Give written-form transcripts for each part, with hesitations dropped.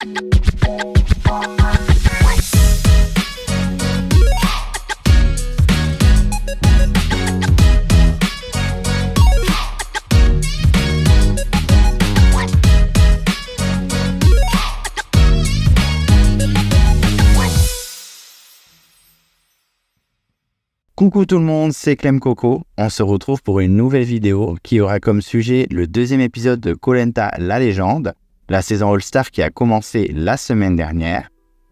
Coucou tout le monde, c'est Clem Coco. On se retrouve pour une nouvelle vidéo qui aura comme sujet le deuxième épisode de Koh Lanta la légende, la saison All-Star qui a commencé la semaine dernière.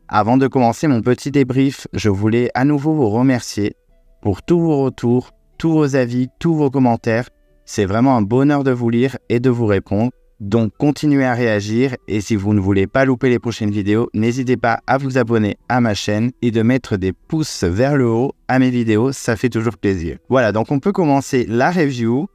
Avant de commencer mon petit débrief, je voulais à nouveau vous remercier pour tous vos retours, tous vos avis, tous vos commentaires. C'est vraiment un bonheur de vous lire et de vous répondre. Donc continuez à réagir et si vous ne voulez pas louper les prochaines vidéos, n'hésitez pas à vous abonner à ma chaîne et de mettre des pouces vers le haut à mes vidéos, ça fait toujours plaisir. Voilà, donc on peut commencer la review.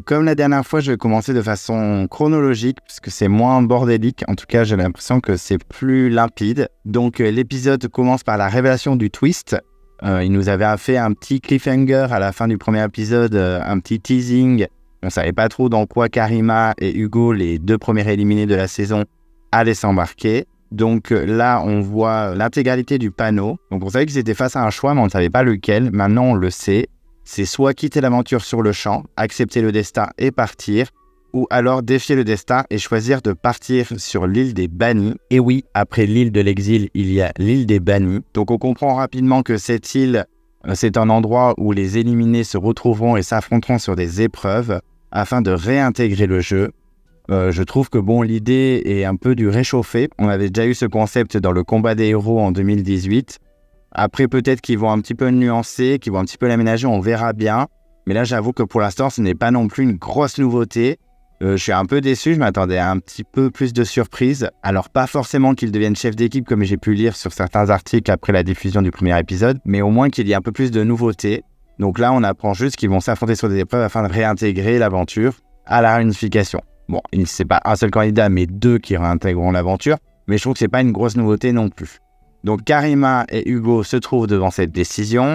Comme la dernière fois, je vais commencer de façon chronologique puisque c'est moins bordélique. En tout cas, j'ai l'impression que c'est plus limpide. Donc l'épisode commence par la révélation du twist. Il nous avait fait un petit cliffhanger à la fin du premier épisode, un petit teasing. On ne savait pas trop dans quoi Karima et Hugo, les deux premiers éliminés de la saison, allaient s'embarquer. Donc là, on voit l'intégralité du panneau. Donc on savait qu'ils étaient face à un choix, mais on ne savait pas lequel. Maintenant, on le sait. C'est soit quitter l'aventure sur le champ, accepter le destin et partir, ou alors défier le destin et choisir de partir sur l'île des bannis. Et oui, après l'île de l'exil, il y a l'île des bannis. Donc on comprend rapidement que cette île, c'est un endroit où les éliminés se retrouveront et s'affronteront sur des épreuves afin de réintégrer le jeu. Je trouve que l'idée est un peu du réchauffé. On avait déjà eu ce concept dans le combat des héros en 2018. Après, peut-être qu'ils vont un petit peu le nuancer, qu'ils vont un petit peu l'aménager, on verra bien. Mais là, j'avoue que pour l'instant, ce n'est pas non plus une grosse nouveauté. Je suis un peu déçu, je m'attendais à un petit peu plus de surprises. Alors, pas forcément qu'ils deviennent chef d'équipe comme j'ai pu lire sur certains articles après la diffusion du premier épisode, mais au moins qu'il y ait un peu plus de nouveautés. Donc là, on apprend juste qu'ils vont s'affronter sur des épreuves afin de réintégrer l'aventure à la réunification. Bon, c'est pas un seul candidat, mais deux qui réintégreront l'aventure, mais je trouve que c'est pas une grosse nouveauté non plus. Donc Karima et Hugo se trouvent devant cette décision.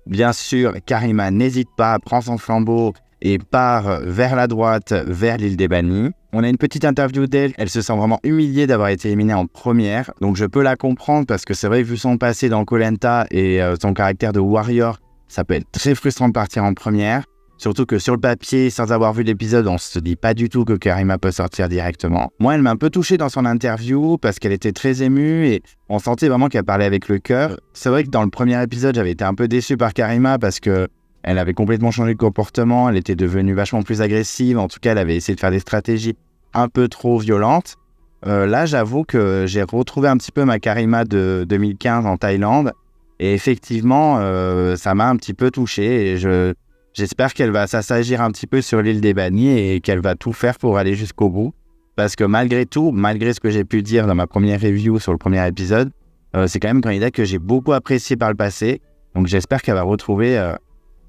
Bien sûr, Karima n'hésite pas, prend son flambeau et part vers la droite, vers l'île des bannis. On a une petite interview d'elle, elle se sent vraiment humiliée d'avoir été éliminée en première, donc je peux la comprendre parce que c'est vrai que vu son passé dans Koh Lanta et son caractère de warrior, ça peut être très frustrant de partir en première, surtout que sur le papier, sans avoir vu l'épisode, on se dit pas du tout que Karima peut sortir directement. Moi, elle m'a un peu touché dans son interview parce qu'elle était très émue et on sentait vraiment qu'elle parlait avec le cœur. C'est vrai que dans le premier épisode, j'avais été un peu déçu par Karima parce que elle avait complètement changé de comportement, elle était devenue vachement plus agressive, en tout cas, elle avait essayé de faire des stratégies un peu trop violentes. Là, j'avoue que j'ai retrouvé un petit peu ma Karima de 2015 en Thaïlande. Et effectivement, ça m'a un petit peu touché et j'espère qu'elle va s'assagir un petit peu sur l'île des bannis et qu'elle va tout faire pour aller jusqu'au bout. Parce que malgré tout, malgré ce que j'ai pu dire dans ma première review sur le premier épisode, c'est quand même un candidat que j'ai beaucoup apprécié par le passé. Donc j'espère qu'elle va retrouver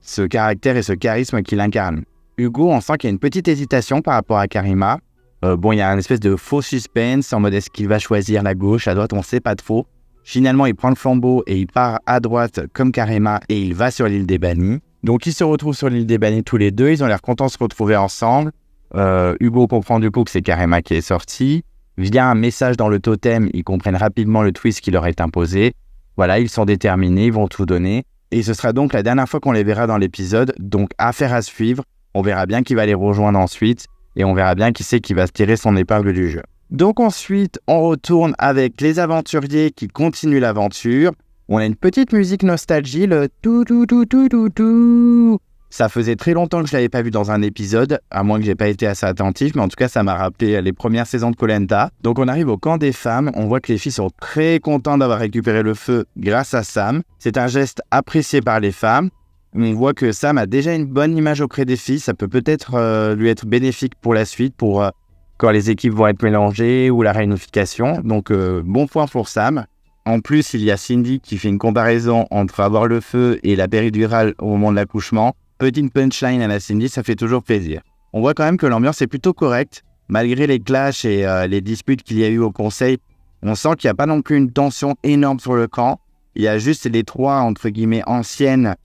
ce caractère et ce charisme qu'il incarne. Hugo, on sent qu'il y a une petite hésitation par rapport à Karima. Il y a une espèce de faux suspense en mode est-ce qu'il va choisir la gauche, à droite, on ne sait pas trop. Finalement, il prend le flambeau et il part à droite comme Karima et il va sur l'île des bannis. Donc, ils se retrouvent sur l'île des bannis tous les deux. Ils ont l'air contents de se retrouver ensemble. Hugo comprend du coup que c'est Karima qui est sortie. Via un message dans le totem, ils comprennent rapidement le twist qui leur est imposé. Voilà, ils sont déterminés, ils vont tout donner. Et ce sera donc la dernière fois qu'on les verra dans l'épisode. Donc, affaire à suivre. On verra bien qui va les rejoindre ensuite. Et on verra bien qui c'est qui va se tirer son épingle du jeu. Donc ensuite, on retourne avec les aventuriers qui continuent l'aventure. On a une petite musique nostalgie, le tout tout tout tout tout tout. Ça faisait très longtemps que je l'avais pas vu dans un épisode, à moins que j'ai pas été assez attentif, mais en tout cas, ça m'a rappelé les premières saisons de Koh Lanta. Donc on arrive au camp des femmes, on voit que les filles sont très contentes d'avoir récupéré le feu grâce à Sam. C'est un geste apprécié par les femmes. On voit que Sam a déjà une bonne image auprès des filles, ça peut peut-être lui être bénéfique pour la suite, pour quand les équipes vont être mélangées ou la réunification. Donc, bon point pour Sam. En plus, il y a Cindy qui fait une comparaison entre avoir le feu et la péridurale au moment de l'accouchement. Petite punchline à la Cindy, ça fait toujours plaisir. On voit quand même que l'ambiance est plutôt correcte. Malgré les clashs et les disputes qu'il y a eu au conseil, on sent qu'il n'y a pas non plus une tension énorme sur le camp. Il y a juste les trois, entre guillemets, anciennes,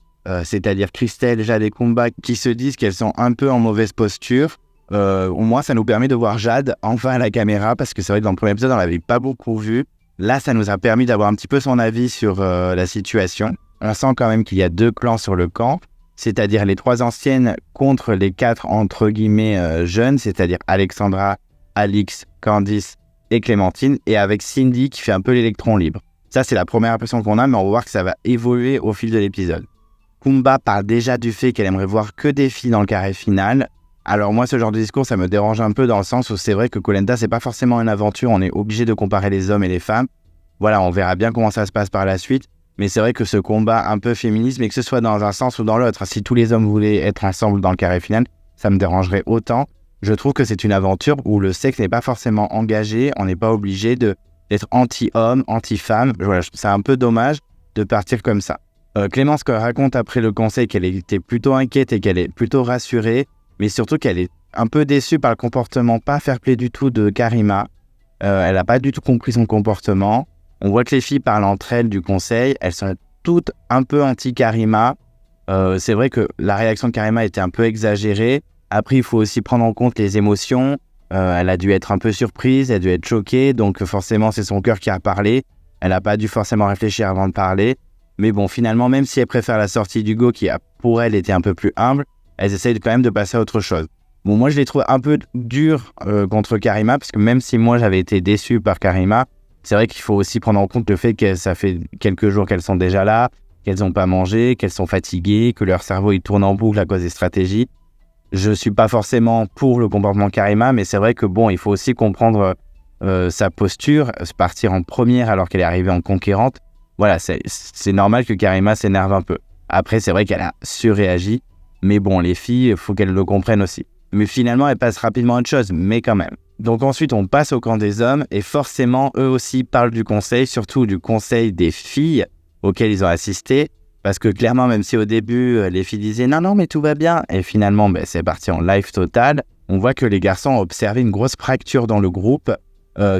c'est-à-dire Christelle, Jade et Kumba, qui se disent qu'elles sont un peu en mauvaise posture. Au moins, ça nous permet de voir Jade enfin à la caméra, parce que c'est vrai que dans le premier épisode, on l'avait pas beaucoup vu. Là, ça nous a permis d'avoir un petit peu son avis sur la situation. On sent quand même qu'il y a 2 clans sur le camp, c'est-à-dire les 3 anciennes contre les 4 entre guillemets jeunes, c'est-à-dire Alexandra, Alix, Candice et Clémentine, et avec Cindy qui fait un peu l'électron libre. Ça, c'est la première impression qu'on a, mais on va voir que ça va évoluer au fil de l'épisode. Kumba parle déjà du fait qu'elle aimerait voir que des filles dans le carré final. Alors moi, ce genre de discours, ça me dérange un peu dans le sens où c'est vrai que Koh-Lanta, c'est pas forcément une aventure, on est obligé de comparer les hommes et les femmes. Voilà, on verra bien comment ça se passe par la suite, mais c'est vrai que ce combat un peu féministe, mais que ce soit dans un sens ou dans l'autre, si tous les hommes voulaient être ensemble dans le carré final, ça me dérangerait autant. Je trouve que c'est une aventure où le sexe n'est pas forcément engagé, on n'est pas obligé d'être anti-homme, anti-femme. Voilà, c'est un peu dommage de partir comme ça. Clémence raconte après le conseil qu'elle était plutôt inquiète et qu'elle est plutôt rassurée, mais surtout qu'elle est un peu déçue par le comportement pas fair-play du tout de Karima. Elle n'a pas du tout compris son comportement. On voit que les filles parlent entre elles du conseil, elles sont toutes un peu anti-Karima. C'est vrai que la réaction de Karima était un peu exagérée. Après, il faut aussi prendre en compte les émotions. Elle a dû être un peu surprise, elle a dû être choquée, donc forcément, c'est son cœur qui a parlé. Elle n'a pas dû forcément réfléchir avant de parler. Mais bon, finalement, même si elle préfère la sortie d'Hugo, qui a, pour elle, été un peu plus humble, elles essayent quand même de passer à autre chose. Bon, moi, je les trouve un peu durs contre Karima, parce que même si moi, j'avais été déçu par Karima, c'est vrai qu'il faut aussi prendre en compte le fait que ça fait quelques jours qu'elles sont déjà là, qu'elles n'ont pas mangé, qu'elles sont fatiguées, que leur cerveau il tourne en boucle à cause des stratégies. Je ne suis pas forcément pour le comportement de Karima, mais c'est vrai que bon, il faut aussi comprendre sa posture, partir en première alors qu'elle est arrivée en conquérante. Voilà, c'est normal que Karima s'énerve un peu. Après, c'est vrai qu'elle a surréagi, mais bon, les filles, il faut qu'elles le comprennent aussi. Mais finalement, elles passent rapidement à autre chose, mais quand même. Donc ensuite, on passe au camp des hommes, et forcément, eux aussi parlent du conseil, surtout du conseil des filles auxquelles ils ont assisté, parce que clairement, même si au début, les filles disaient « Non, mais tout va bien », et finalement, c'est parti en live total, on voit que les garçons ont observé une grosse fracture dans le groupe,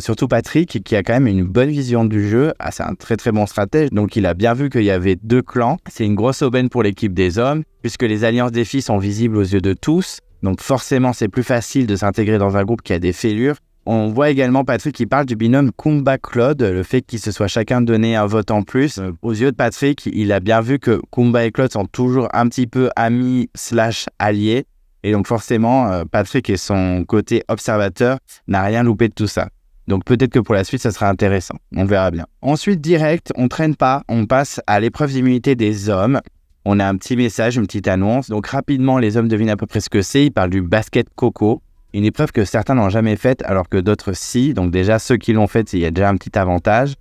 surtout Patrick, qui a quand même une bonne vision du jeu. C'est un très très bon stratège, donc il a bien vu qu'il y avait 2 clans. C'est une grosse aubaine pour l'équipe des hommes, puisque les alliances des filles sont visibles aux yeux de tous, donc forcément c'est plus facile de s'intégrer dans un groupe qui a des fêlures. On voit également Patrick qui parle du binôme Kumba-Claude, le fait qu'ils se soient chacun donné un vote en plus. Aux yeux de Patrick, il a bien vu que Kumba et Claude sont toujours un petit peu amis / alliés, et donc forcément Patrick et son côté observateur n'a rien loupé de tout ça. Donc peut-être que pour la suite, ça sera intéressant. On verra bien. Ensuite, direct, on traîne pas. On passe à l'épreuve d'immunité des hommes. On a un petit message, une petite annonce. Donc rapidement, les hommes devinent à peu près ce que c'est. Ils parlent du basket coco. Une épreuve que certains n'ont jamais faite, alors que d'autres si. Donc déjà, ceux qui l'ont faite, il y a déjà un petit avantage.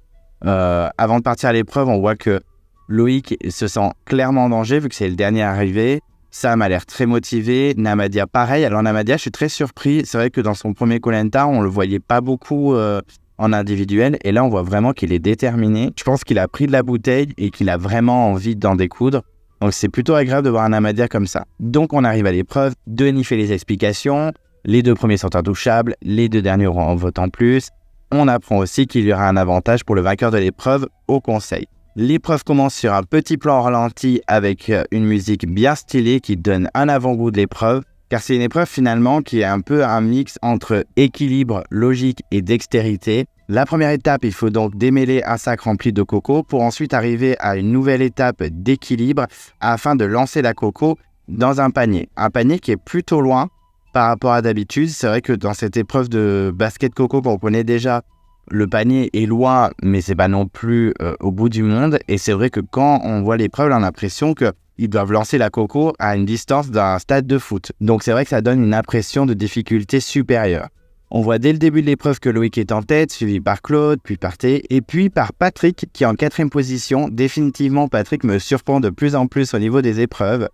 Avant de partir à l'épreuve, on voit que Loïc se sent clairement en danger, vu que c'est le dernier arrivé. Sam a l'air très motivé, Namadia pareil. Alors Namadia, je suis très surpris. C'est vrai que dans son premier Koh-Lanta, on le voyait pas beaucoup en individuel. Et là, on voit vraiment qu'il est déterminé. Je pense qu'il a pris de la bouteille et qu'il a vraiment envie d'en découdre. Donc c'est plutôt agréable de voir un Namadia comme ça. Donc on arrive à l'épreuve. Denis fait les explications. Les 2 premiers sont intouchables. Les 2 derniers auront un vote en plus. On apprend aussi qu'il y aura un avantage pour le vainqueur de l'épreuve au conseil. L'épreuve commence sur un petit plan ralenti avec une musique bien stylée qui donne un avant-goût de l'épreuve, car c'est une épreuve finalement qui est un peu un mix entre équilibre, logique et dextérité. La première étape, il faut donc démêler un sac rempli de coco pour ensuite arriver à une nouvelle étape d'équilibre afin de lancer la coco dans un panier. Un panier qui est plutôt loin par rapport à d'habitude. C'est vrai que dans cette épreuve de basket coco qu'on connaît déjà, le panier est loin, mais c'est pas non plus au bout du monde. Et c'est vrai que quand on voit l'épreuve, on a l'impression qu'ils doivent lancer la coco à une distance d'un stade de foot. Donc c'est vrai que ça donne une impression de difficulté supérieure. On voit dès le début de l'épreuve que Loïc est en tête, suivi par Claude, puis par Thé, et puis par Patrick qui est en 4e position. Définitivement, Patrick me surprend de plus en plus au niveau des épreuves.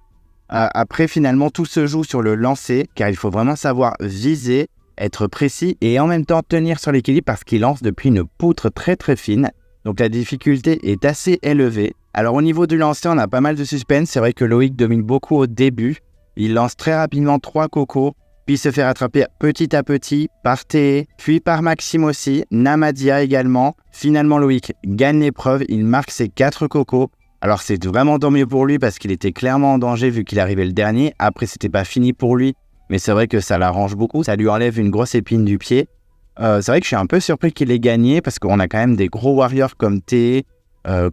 Après, finalement, tout se joue sur le lancer, car il faut vraiment savoir viser, être précis et en même temps tenir sur l'équilibre parce qu'il lance depuis une poutre très très fine. Donc la difficulté est assez élevée. Alors au niveau du lancer, on a pas mal de suspense. C'est vrai que Loïc domine beaucoup au début. Il lance très rapidement 3 cocos, puis se fait rattraper petit à petit par Thé, puis par Maxime aussi, Namadia également. Finalement, Loïc gagne l'épreuve, il marque ses 4 cocos. Alors c'est vraiment tant mieux pour lui parce qu'il était clairement en danger vu qu'il arrivait le dernier. Après, c'était pas fini pour lui mais c'est vrai que ça l'arrange beaucoup, ça lui enlève une grosse épine du pied. C'est vrai que je suis un peu surpris qu'il ait gagné parce qu'on a quand même des gros warriors comme T,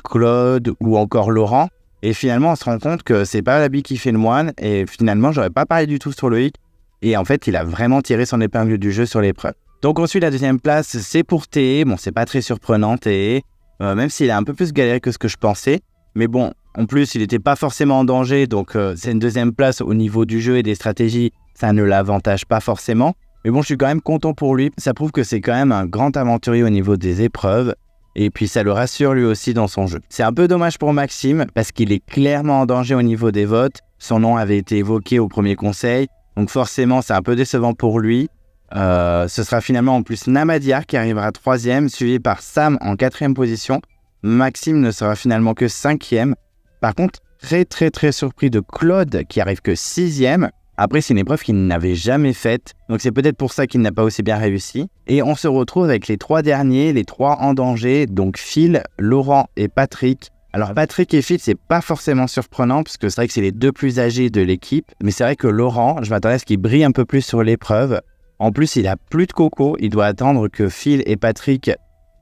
Claude ou encore Laurent. Et finalement, on se rend compte que c'est pas l'habit qui fait le moine. Et finalement, j'aurais pas parlé du tout sur Loïc. Et en fait, il a vraiment tiré son épingle du jeu sur l'épreuve. Donc ensuite, la deuxième place, c'est pour T. Bon, c'est pas très surprenant, T. Même s'il a un peu plus galéré que ce que je pensais. Mais bon, en plus, il n'était pas forcément en danger. Donc c'est une deuxième place au niveau du jeu et des stratégies. Ça ne l'avantage pas forcément. Mais bon, je suis quand même content pour lui. Ça prouve que c'est quand même un grand aventurier au niveau des épreuves. Et puis, ça le rassure lui aussi dans son jeu. C'est un peu dommage pour Maxime parce qu'il est clairement en danger au niveau des votes. Son nom avait été évoqué au premier conseil. Donc forcément, c'est un peu décevant pour lui. Ce sera finalement en plus Namadia qui arrivera 3e, suivi par Sam en 4e position. Maxime ne sera finalement que 5e. Par contre, très surpris de Claude qui arrive que 6e. Après, c'est une épreuve qu'il n'avait jamais faite, donc c'est peut-être pour ça qu'il n'a pas aussi bien réussi. Et on se retrouve avec les 3 derniers, les 3 en danger, donc Phil, Laurent et Patrick. Alors Patrick et Phil, c'est pas forcément surprenant, parce que c'est vrai que c'est les 2 plus âgés de l'équipe. Mais c'est vrai que Laurent, je m'attendais à ce qu'il brille un peu plus sur l'épreuve. En plus, il a plus de coco, il doit attendre que Phil et Patrick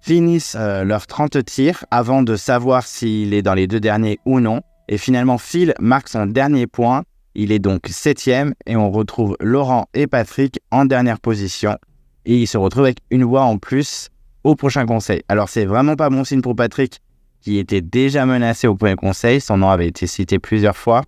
finissent leurs 30 tirs avant de savoir s'il est dans les 2 derniers ou non. Et finalement, Phil marque son dernier point. Il est donc 7e et on retrouve Laurent et Patrick en dernière position. Et il se retrouve avec une voix en plus au prochain conseil. Alors c'est vraiment pas bon signe pour Patrick qui était déjà menacé au premier conseil. Son nom avait été cité plusieurs fois.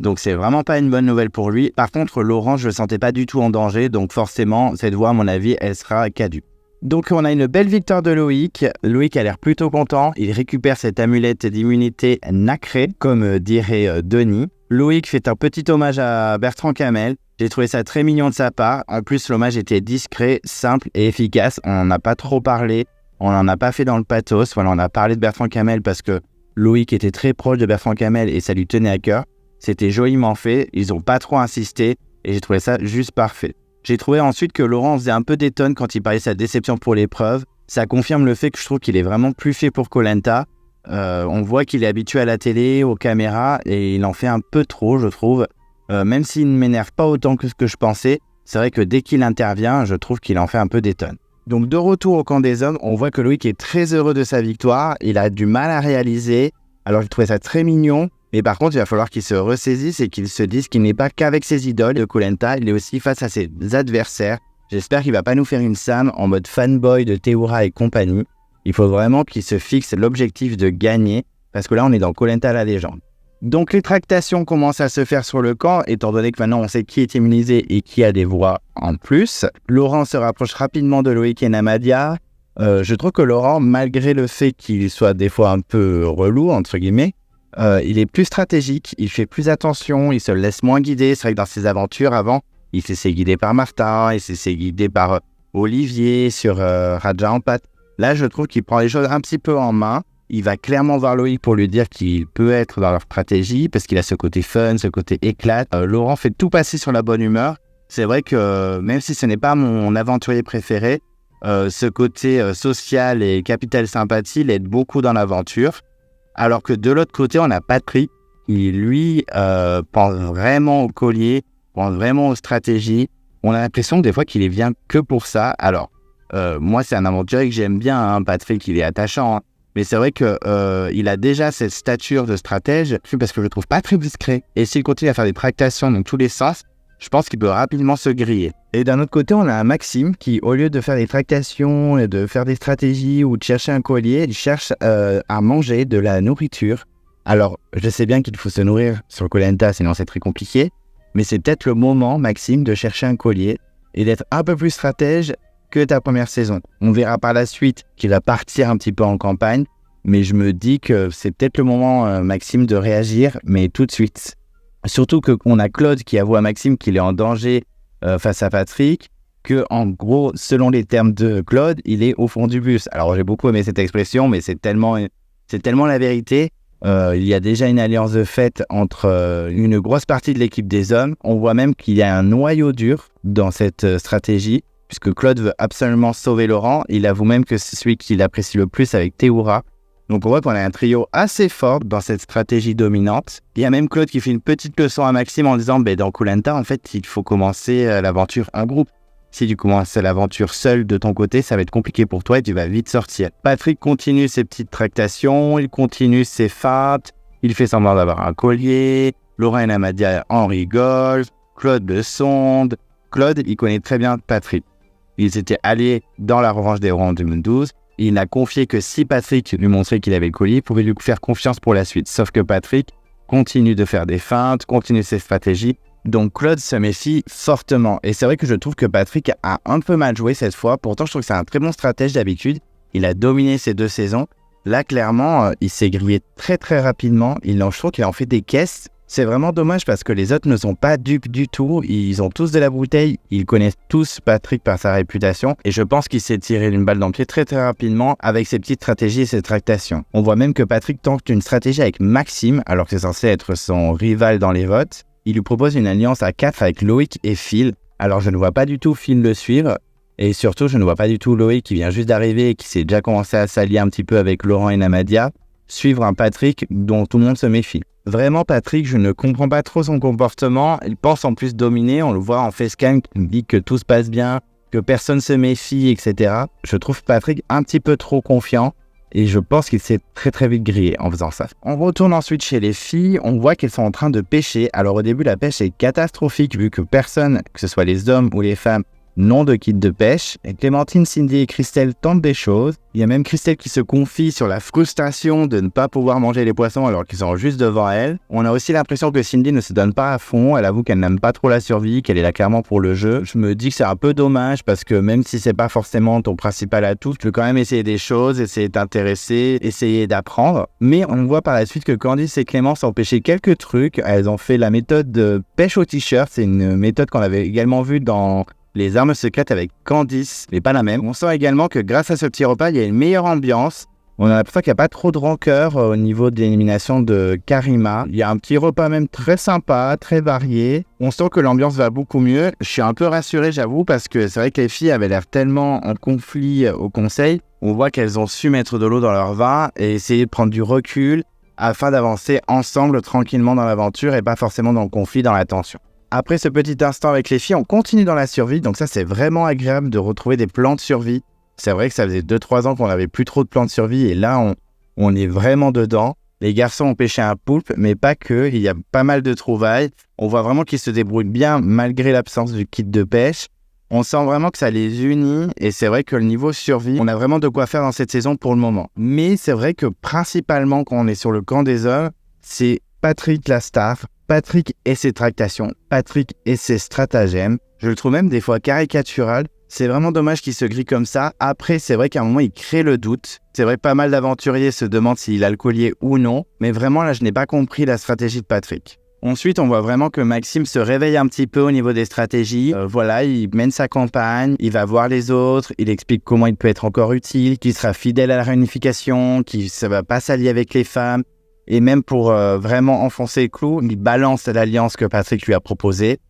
Donc c'est vraiment pas une bonne nouvelle pour lui. Par contre, Laurent, je le sentais pas du tout en danger. Donc forcément, cette voix, à mon avis, elle sera caduque. Donc on a une belle victoire de Loïc. Loïc a l'air plutôt content. Il récupère cette amulette d'immunité nacrée, comme dirait Denis. Loïc fait un petit hommage à Bertrand Camel. J'ai trouvé ça très mignon de sa part. En plus, l'hommage était discret, simple et efficace. On n'en a pas trop parlé. On n'en a pas fait dans le pathos. Voilà, on a parlé de Bertrand Camel parce que Loïc était très proche de Bertrand Camel et ça lui tenait à cœur. C'était joliment fait. Ils n'ont pas trop insisté et j'ai trouvé ça juste parfait. J'ai trouvé ensuite que Laurent faisait un peu d'étonne quand il parlait de sa déception pour l'épreuve. Ça confirme le fait que je trouve qu'il est vraiment plus fait pour Koh Lanta. On voit qu'il est habitué à la télé, aux caméras, et il en fait un peu trop, je trouve. Même s'il ne m'énerve pas autant que ce que je pensais, c'est vrai que dès qu'il intervient, je trouve qu'il en fait un peu des tonnes. Donc de retour au camp des hommes, on voit que Loïc est très heureux de sa victoire. Il a du mal à réaliser. Alors j'ai trouvé ça très mignon. Mais par contre, il va falloir qu'il se ressaisisse et qu'il se dise qu'il n'est pas qu'avec ses idoles de Koh Lanta, il est aussi face à ses adversaires. J'espère qu'il ne va pas nous faire une Sam en mode fanboy de Théoura et compagnie. Il faut vraiment qu'il se fixe l'objectif de gagner, parce que là, on est dans Koh Lanta la légende. Donc les tractations commencent à se faire sur le camp, étant donné que maintenant on sait qui est immunisé et qui a des voix en plus. Laurent se rapproche rapidement de Loïc et Namadia. Je trouve que Laurent, malgré le fait qu'il soit des fois un peu relou, entre guillemets, il est plus stratégique, il fait plus attention, il se laisse moins guider. C'est vrai que dans ses aventures avant, il s'est laissé guider par Martin, il s'est laissé guider par Olivier sur Raja en pâte. Là, je trouve qu'il prend les choses un petit peu en main. Il va clairement voir Loïc pour lui dire qu'il peut être dans leur stratégie parce qu'il a ce côté fun, ce côté éclate. Laurent fait tout passer sur la bonne humeur. C'est vrai que même si ce n'est pas mon aventurier préféré, ce côté social et capital sympathie l'aide beaucoup dans l'aventure. Alors que de l'autre côté, on a Patrick qui, lui, pense vraiment au collier, pense vraiment aux stratégies. On a l'impression que des fois qu'il y vient que pour ça. Alors, moi, c'est un aventurier que j'aime bien, hein. Patrick, il est attachant, hein. Mais c'est vrai qu'il a déjà cette stature de stratège, parce que je le trouve pas très discret. Et s'il continue à faire des tractations dans tous les sens, je pense qu'il peut rapidement se griller. Et d'un autre côté, on a un Maxime qui, au lieu de faire des tractations et de faire des stratégies ou de chercher un collier, il cherche à manger de la nourriture. Alors, je sais bien qu'il faut se nourrir sur Koh Lanta, sinon c'est très compliqué. Mais c'est peut-être le moment, Maxime, de chercher un collier et d'être un peu plus stratège que ta première saison. On verra par la suite qu'il va partir un petit peu en campagne, mais je me dis que c'est peut-être le moment, Maxime, de réagir, mais tout de suite. Surtout qu'on a Claude qui avoue à Maxime qu'il est en danger face à Patrick, que en gros, selon les termes de Claude, il est au fond du bus. Alors j'ai beaucoup aimé cette expression, mais c'est tellement la vérité. Il y a déjà une alliance de fait entre une grosse partie de l'équipe des hommes. On voit même qu'il y a un noyau dur dans cette stratégie, puisque Claude veut absolument sauver Laurent. Il avoue même que c'est celui qu'il apprécie le plus avec Théoura. Donc on voit qu'on a un trio assez fort dans cette stratégie dominante. Il y a même Claude qui fait une petite leçon à Maxime en disant dans Koh Lanta, en fait, il faut commencer l'aventure en groupe. Si tu commences l'aventure seul de ton côté, ça va être compliqué pour toi et tu vas vite sortir. Patrick continue ses petites tractations, il continue ses feintes, il fait semblant d'avoir un collier, Laurent et Namadia en rigolent, Claude le sonde. Claude, il connaît très bien Patrick. Ils étaient allés dans la revanche des héros en 2012. Il n'a confié que si Patrick lui montrait qu'il avait le collier, il pouvait lui faire confiance pour la suite. Sauf que Patrick continue de faire des feintes, continue ses stratégies. Donc Claude se méfie fortement. Et c'est vrai que je trouve que Patrick a un peu mal joué cette fois. Pourtant, je trouve que c'est un très bon stratège d'habitude. Il a dominé ces 2 saisons. Là, clairement, il s'est grillé très très rapidement. Je trouve qu'il en fait des caisses. C'est vraiment dommage parce que les autres ne sont pas dupes du tout. Ils ont tous de la bouteille. Ils connaissent tous Patrick par sa réputation. Et je pense qu'il s'est tiré une balle dans le pied très très rapidement avec ses petites stratégies et ses tractations. On voit même que Patrick tente une stratégie avec Maxime, alors que c'est censé être son rival dans les votes. Il lui propose une alliance à 4 avec Loïc et Phil. Alors je ne vois pas du tout Phil le suivre. Et surtout, je ne vois pas du tout Loïc qui vient juste d'arriver et qui s'est déjà commencé à s'allier un petit peu avec Laurent et Namadia, suivre un Patrick dont tout le monde se méfie. Vraiment, Patrick, je ne comprends pas trop son comportement. Il pense en plus dominer. On le voit en facecam qui dit que tout se passe bien, que personne se méfie, etc. Je trouve Patrick un petit peu trop confiant et je pense qu'il s'est très très vite grillé en faisant ça. On retourne ensuite chez les filles. On voit qu'elles sont en train de pêcher. Alors au début, la pêche est catastrophique vu que personne, que ce soit les hommes ou les femmes, n'ont de kit de pêche. Et Clémentine, Cindy et Christelle tentent des choses. Il y a même Christelle qui se confie sur la frustration de ne pas pouvoir manger les poissons alors qu'ils sont juste devant elle. On a aussi l'impression que Cindy ne se donne pas à fond. Elle avoue qu'elle n'aime pas trop la survie, qu'elle est là clairement pour le jeu. Je me dis que c'est un peu dommage parce que même si c'est pas forcément ton principal atout, tu peux quand même essayer des choses, essayer de t'intéresser, essayer d'apprendre. Mais on voit par la suite que Candice et Clémence ont pêché quelques trucs. Elles ont fait la méthode de pêche au t-shirt. C'est une méthode qu'on avait également vue dans les armes secrètes avec Candice, mais pas la même. On sent également que grâce à ce petit repas, il y a une meilleure ambiance. On a l'impression qu'il n'y a pas trop de rancœur au niveau de l'élimination de Karima. Il y a un petit repas même très sympa, très varié. On sent que l'ambiance va beaucoup mieux. Je suis un peu rassuré, j'avoue, parce que c'est vrai que les filles avaient l'air tellement en conflit au conseil. On voit qu'elles ont su mettre de l'eau dans leur vin et essayer de prendre du recul afin d'avancer ensemble tranquillement dans l'aventure et pas forcément dans le conflit, dans la tension. Après ce petit instant avec les filles, on continue dans la survie. Donc ça, c'est vraiment agréable de retrouver des plans de survie. C'est vrai que ça faisait 2-3 ans qu'on n'avait plus trop de plans de survie. Et là, on est vraiment dedans. Les garçons ont pêché un poulpe, mais pas que. Il y a pas mal de trouvailles. On voit vraiment qu'ils se débrouillent bien malgré l'absence du kit de pêche. On sent vraiment que ça les unit. Et c'est vrai que le niveau survie, on a vraiment de quoi faire dans cette saison pour le moment. Mais c'est vrai que principalement, quand on est sur le camp des hommes, c'est Patrick la star. Patrick et ses tractations, Patrick et ses stratagèmes. Je le trouve même des fois caricatural. C'est vraiment dommage qu'il se grille comme ça. Après, c'est vrai qu'à un moment, il crée le doute. C'est vrai que pas mal d'aventuriers se demandent s'il a le collier ou non. Mais vraiment, là, je n'ai pas compris la stratégie de Patrick. Ensuite, on voit vraiment que Maxime se réveille un petit peu au niveau des stratégies. Voilà, il mène sa campagne, il va voir les autres, il explique comment il peut être encore utile, qu'il sera fidèle à la réunification, qu'il ne va pas s'allier avec les femmes. Et même pour vraiment enfoncer le clou, il balance l'alliance que Patrick lui a proposée.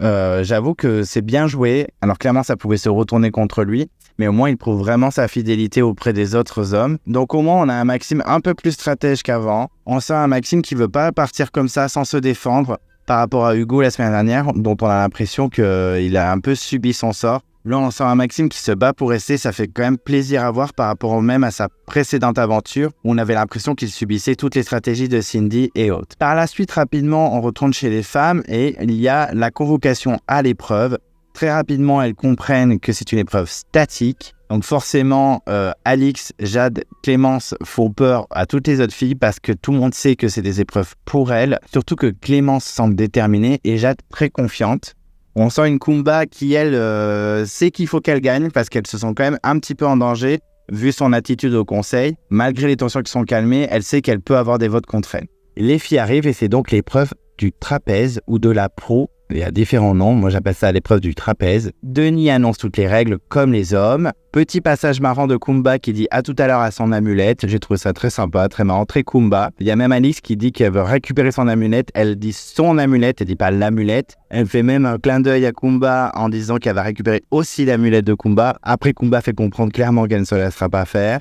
J'avoue que c'est bien joué. Alors clairement, ça pouvait se retourner contre lui. Mais au moins, il prouve vraiment sa fidélité auprès des autres hommes. Donc au moins, on a un Maxime un peu plus stratège qu'avant. On sent un Maxime qui ne veut pas partir comme ça sans se défendre par rapport à Hugo la semaine dernière, dont on a l'impression qu'il a un peu subi son sort. Là, on sent un Maxime qui se bat pour rester, ça fait quand même plaisir à voir par rapport même à sa précédente aventure, où on avait l'impression qu'il subissait toutes les stratégies de Cindy et autres. Par la suite, rapidement, on retourne chez les femmes et il y a la convocation à l'épreuve. Très rapidement, elles comprennent que c'est une épreuve statique. Donc forcément, Alix, Jade, Clémence font peur à toutes les autres filles parce que tout le monde sait que c'est des épreuves pour elles. Surtout que Clémence semble déterminée et Jade très confiante. On sent une Kumba qui, elle, sait qu'il faut qu'elle gagne parce qu'elle se sent quand même un petit peu en danger vu son attitude au conseil. Malgré les tensions qui sont calmées, elle sait qu'elle peut avoir des votes contre elle. Les filles arrivent et c'est donc l'épreuve du trapèze ou de la pro. Il y a différents noms, moi j'appelle ça l'épreuve du trapèze. Denis annonce toutes les règles comme les hommes. Petit passage marrant de Kumba qui dit à tout à l'heure à son amulette. J'ai trouvé ça très sympa, très marrant, très Kumba. Il y a même Alix qui dit qu'elle veut récupérer son amulette. Elle dit son amulette, elle dit pas l'amulette. Elle fait même un clin d'œil à Kumba en disant qu'elle va récupérer aussi l'amulette de Kumba. Après Kumba fait comprendre clairement qu'elle ne se laissera pas faire.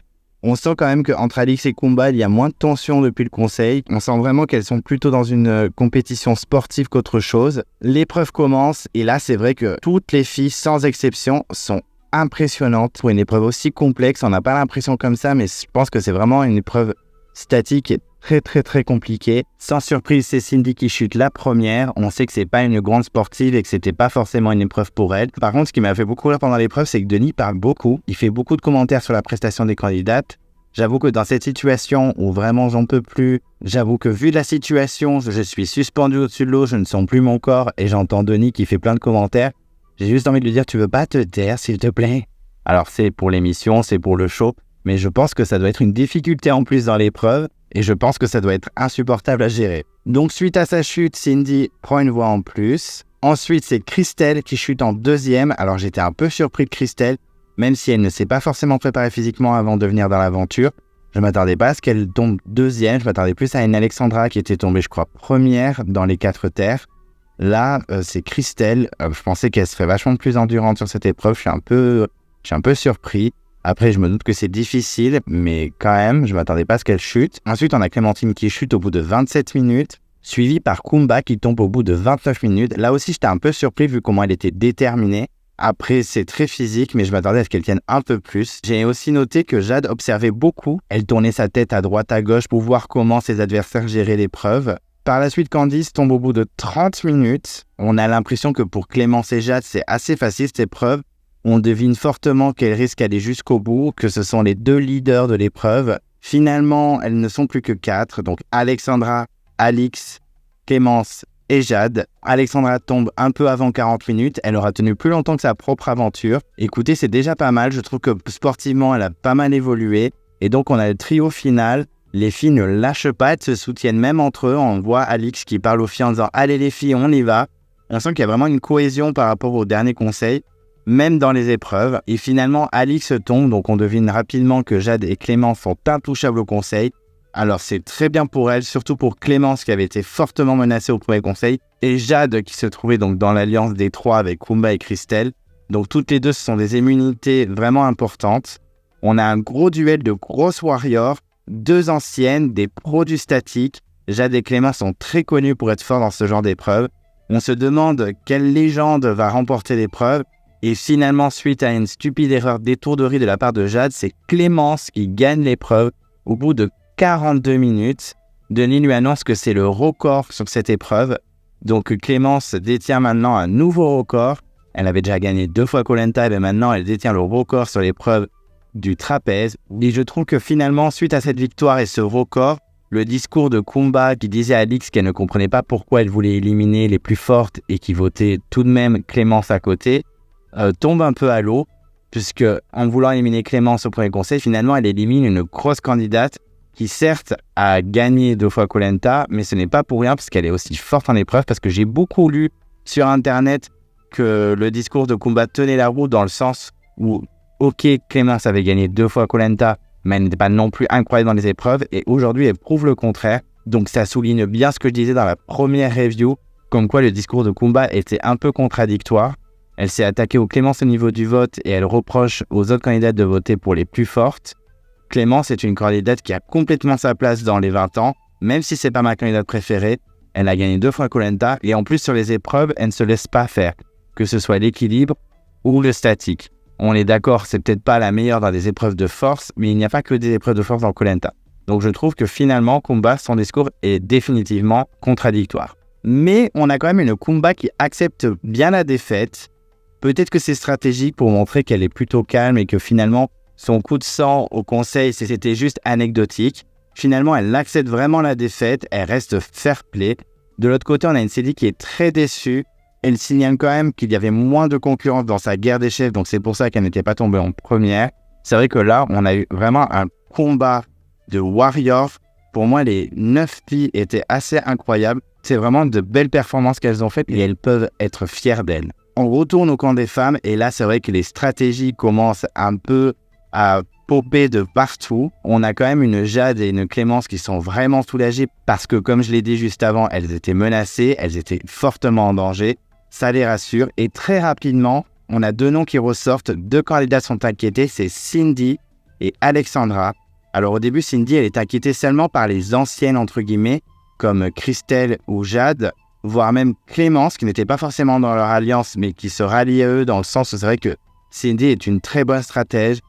On sent quand même qu'entre Alix et Kumba, il y a moins de tension depuis le conseil. On sent vraiment qu'elles sont plutôt dans une compétition sportive qu'autre chose. L'épreuve commence et là, c'est vrai que toutes les filles, sans exception, sont impressionnantes. Pour une épreuve aussi complexe, on n'a pas l'impression comme ça, mais je pense que c'est vraiment une épreuve statique et très compliquée. Sans surprise, c'est Cindy qui chute la première. On sait que c'est pas une grande sportive et que c'était pas forcément une épreuve pour elle. Par contre, ce qui m'a fait beaucoup rire pendant l'épreuve, c'est que Denis parle beaucoup. Il fait beaucoup de commentaires sur la prestation des candidates. J'avoue que dans cette situation où vraiment j'en peux plus, j'avoue que vu la situation, je suis suspendu au-dessus de l'eau, je ne sens plus mon corps et j'entends Denis qui fait plein de commentaires. J'ai juste envie de lui dire, tu veux pas te taire, s'il te plaît? Alors c'est pour l'émission, c'est pour le show, mais je pense que ça doit être une difficulté en plus dans l'épreuve et je pense que ça doit être insupportable à gérer. Donc suite à sa chute, Cindy prend une voix en plus. Ensuite, c'est Christelle qui chute en deuxième. Alors j'étais un peu surpris de Christelle, même si elle ne s'est pas forcément préparée physiquement avant de venir dans l'aventure. Je ne m'attendais pas à ce qu'elle tombe deuxième, je m'attendais plus à une Alexandra qui était tombée, je crois, première dans les 4 terres. Là, c'est Christelle. Je pensais qu'elle serait vachement plus endurante sur cette épreuve. Je suis un peu surpris. Après, je me doute que c'est difficile, mais quand même, je ne m'attendais pas à ce qu'elle chute. Ensuite, on a Clémentine qui chute au bout de 27 minutes, suivie par Kumba qui tombe au bout de 29 minutes. Là aussi, j'étais un peu surpris vu comment elle était déterminée. Après, c'est très physique, mais je m'attendais à ce qu'elle tienne un peu plus. J'ai aussi noté que Jade observait beaucoup. Elle tournait sa tête à droite, à gauche pour voir comment ses adversaires géraient l'épreuve. Par la suite, Candice tombe au bout de 30 minutes. On a l'impression que pour Clémence et Jade, c'est assez facile cette épreuve. On devine fortement qu'elles risquent d'aller jusqu'au bout, que ce sont les 2 leaders de l'épreuve. Finalement, elles ne sont plus que 4. Donc Alexandra, Alix, Clémence et Jade. Alexandra tombe un peu avant 40 minutes. Elle aura tenu plus longtemps que sa propre aventure. Écoutez, c'est déjà pas mal. Je trouve que sportivement, elle a pas mal évolué. Et donc, on a le trio final. Les filles ne lâchent pas, elles se soutiennent même entre eux. On voit Alix qui parle aux filles en disant « Allez les filles, on y va ». On sent qu'il y a vraiment une cohésion par rapport au dernier conseil, même dans les épreuves. Et finalement, Alix tombe, donc on devine rapidement que Jade et Clémence sont intouchables au conseil. Alors c'est très bien pour elle, surtout pour Clémence qui avait été fortement menacée au premier conseil, et Jade qui se trouvait donc dans l'alliance des 3 avec Kumba et Christelle. Donc toutes les deux, ce sont des immunités vraiment importantes. On a un gros duel de grosses warriors, 2 anciennes, des pros du statique. Jade et Clémence sont très connus pour être forts dans ce genre d'épreuve. On se demande quelle légende va remporter l'épreuve. Et finalement, suite à une stupide erreur d'étourderie de la part de Jade, c'est Clémence qui gagne l'épreuve au bout de 42 minutes. Denis lui annonce que c'est le record sur cette épreuve. Donc Clémence détient maintenant un nouveau record. Elle avait déjà gagné 2 fois Koh Lanta, et maintenant elle détient le record sur l'épreuve du trapèze. Et je trouve que finalement, suite à cette victoire et ce record, le discours de Kumba qui disait à Alix qu'elle ne comprenait pas pourquoi elle voulait éliminer les plus fortes et qui votait tout de même Clémence à côté, tombe un peu à l'eau, puisque en voulant éliminer Clémence au premier conseil, finalement elle élimine une grosse candidate qui certes a gagné 2 fois Koh Lanta, mais ce n'est pas pour rien parce qu'elle est aussi forte en épreuve, parce que j'ai beaucoup lu sur internet que le discours de Kumba tenait la route dans le sens où ok, Clémence avait gagné 2 fois Koh Lanta, mais elle n'était pas non plus incroyable dans les épreuves, et aujourd'hui elle prouve le contraire. Donc ça souligne bien ce que je disais dans la première review, comme quoi le discours de Kumba était un peu contradictoire. Elle s'est attaquée aux Clémence au niveau du vote et elle reproche aux autres candidates de voter pour les plus fortes. Clémence est une candidate qui a complètement sa place dans les 20 ans, même si c'est pas ma candidate préférée. Elle a gagné 2 fois Koh Lanta et en plus sur les épreuves, elle ne se laisse pas faire, que ce soit l'équilibre ou le statique. On est d'accord, c'est peut-être pas la meilleure dans des épreuves de force, mais il n'y a pas que des épreuves de force dans Koh Lanta. Donc je trouve que finalement, Kumba, son discours est définitivement contradictoire. Mais on a quand même une Kumba qui accepte bien la défaite. Peut-être que c'est stratégique pour montrer qu'elle est plutôt calme et que finalement, son coup de sang au conseil, c'était juste anecdotique. Finalement, elle accepte vraiment la défaite, elle reste fair-play. De l'autre côté, on a une Cindy qui est très déçue. Elle signale quand même qu'il y avait moins de concurrence dans sa guerre des chefs, donc c'est pour ça qu'elle n'était pas tombée en première. C'est vrai que là, on a eu vraiment un combat de warriors. Pour moi, les 9 filles étaient assez incroyables. C'est vraiment de belles performances qu'elles ont faites et elles peuvent être fières d'elles. On retourne au camp des femmes et là, c'est vrai que les stratégies commencent un peu à popper de partout. On a quand même une Jade et une Clémence qui sont vraiment soulagées parce que, comme je l'ai dit juste avant, elles étaient menacées, elles étaient fortement en danger. Ça les rassure. Et très rapidement, on a 2 noms qui ressortent. 2 candidats sont inquiétés, c'est Cindy et Alexandra. Alors au début, Cindy, elle est inquiétée seulement par les anciennes, entre guillemets, comme Christelle ou Jade, voire même Clémence, qui n'était pas forcément dans leur alliance, mais qui se rallie à eux dans le sens où c'est vrai que Cindy est une très bonne stratège,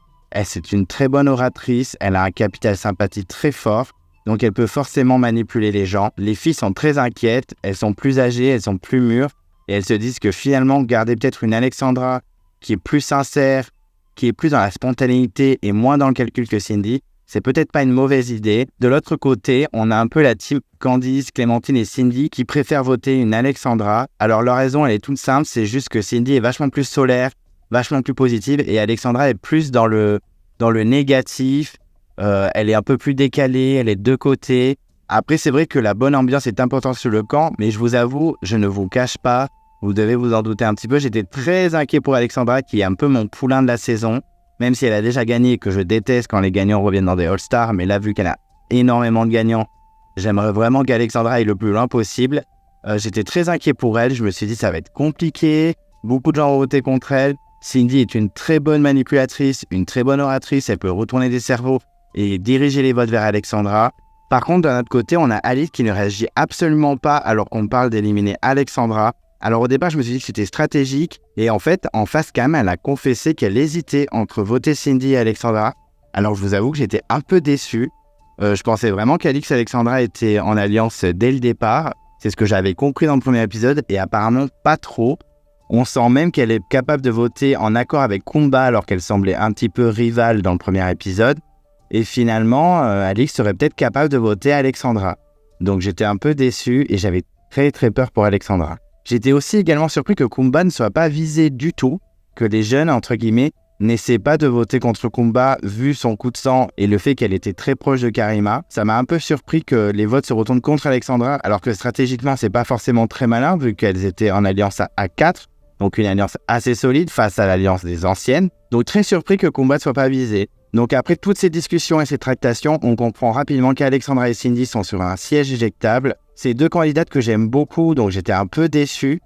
c'est une très bonne oratrice, elle a un capital sympathie très fort, donc elle peut forcément manipuler les gens. Les filles sont très inquiètes, elles sont plus âgées, elles sont plus mûres, et elles se disent que finalement, garder peut-être une Alexandra qui est plus sincère, qui est plus dans la spontanéité et moins dans le calcul que Cindy, c'est peut-être pas une mauvaise idée. De l'autre côté, on a un peu la team Candice, Clémentine et Cindy qui préfèrent voter une Alexandra. Alors leur raison, elle est toute simple, c'est juste que Cindy est vachement plus solaire, vachement plus positive et Alexandra est plus dans le négatif. Elle est un peu plus décalée, elle est de côté. Après, c'est vrai que la bonne ambiance est importante sur le camp, mais je vous avoue, je ne vous cache pas, vous devez vous en douter un petit peu, j'étais très inquiet pour Alexandra qui est un peu mon poulain de la saison. Même si elle a déjà gagné et que je déteste quand les gagnants reviennent dans des All-Stars, mais là, vu qu'elle a énormément de gagnants, j'aimerais vraiment qu'Alexandra aille le plus loin possible. J'étais très inquiet pour elle, je me suis dit ça va être compliqué, beaucoup de gens ont voté contre elle. Cindy est une très bonne manipulatrice, une très bonne oratrice, elle peut retourner des cerveaux et diriger les votes vers Alexandra. Par contre, d'un autre côté, on a Alice qui ne réagit absolument pas alors qu'on parle d'éliminer Alexandra. Alors au départ, je me suis dit que c'était stratégique et en fait, en face cam, elle a confessé qu'elle hésitait entre voter Cindy et Alexandra. Alors je vous avoue que j'étais un peu déçu. Je pensais vraiment qu'Alix et Alexandra étaient en alliance dès le départ. C'est ce que j'avais compris dans le premier épisode et apparemment pas trop. On sent même qu'elle est capable de voter en accord avec Kumba alors qu'elle semblait un petit peu rivale dans le premier épisode. Et finalement, Alix serait peut-être capable de voter Alexandra. Donc j'étais un peu déçu et j'avais très très peur pour Alexandra. J'étais aussi également surpris que Kumba ne soit pas visé du tout, que les jeunes, entre guillemets, n'essaient pas de voter contre Kumba vu son coup de sang et le fait qu'elle était très proche de Karima. Ça m'a un peu surpris que les votes se retournent contre Alexandra, alors que stratégiquement, c'est pas forcément très malin vu qu'elles étaient en alliance à 4, donc une alliance assez solide face à l'alliance des anciennes. Donc très surpris que Kumba ne soit pas visé. Donc après toutes ces discussions et ces tractations, on comprend rapidement qu'Alexandra et Cindy sont sur un siège éjectable. C'est deux candidates que j'aime beaucoup, donc j'étais un peu déçu.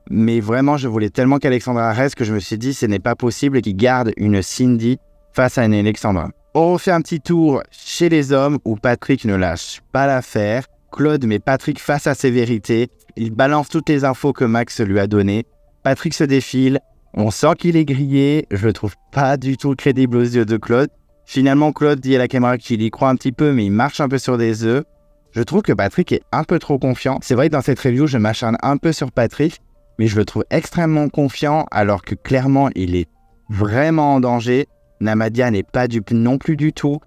Mais vraiment, je voulais tellement qu'Alexandra reste que je me suis dit ce n'est pas possible qu'ils gardent une Cindy face à une Alexandra. On refait un petit tour chez les hommes où Patrick ne lâche pas l'affaire. Claude met Patrick face à ses vérités. Il balance toutes les infos que Max lui a données. Patrick se défile. On sent qu'il est grillé. Je le trouve pas du tout crédible aux yeux de Claude. Finalement, Claude dit à la caméra qu'il y croit un petit peu, mais il marche un peu sur des œufs. Je trouve que Patrick est un peu trop confiant. C'est vrai que dans cette review, je m'acharne un peu sur Patrick, mais je le trouve extrêmement confiant, alors que clairement, il est vraiment en danger. Namadia n'est pas dupe non plus du tout.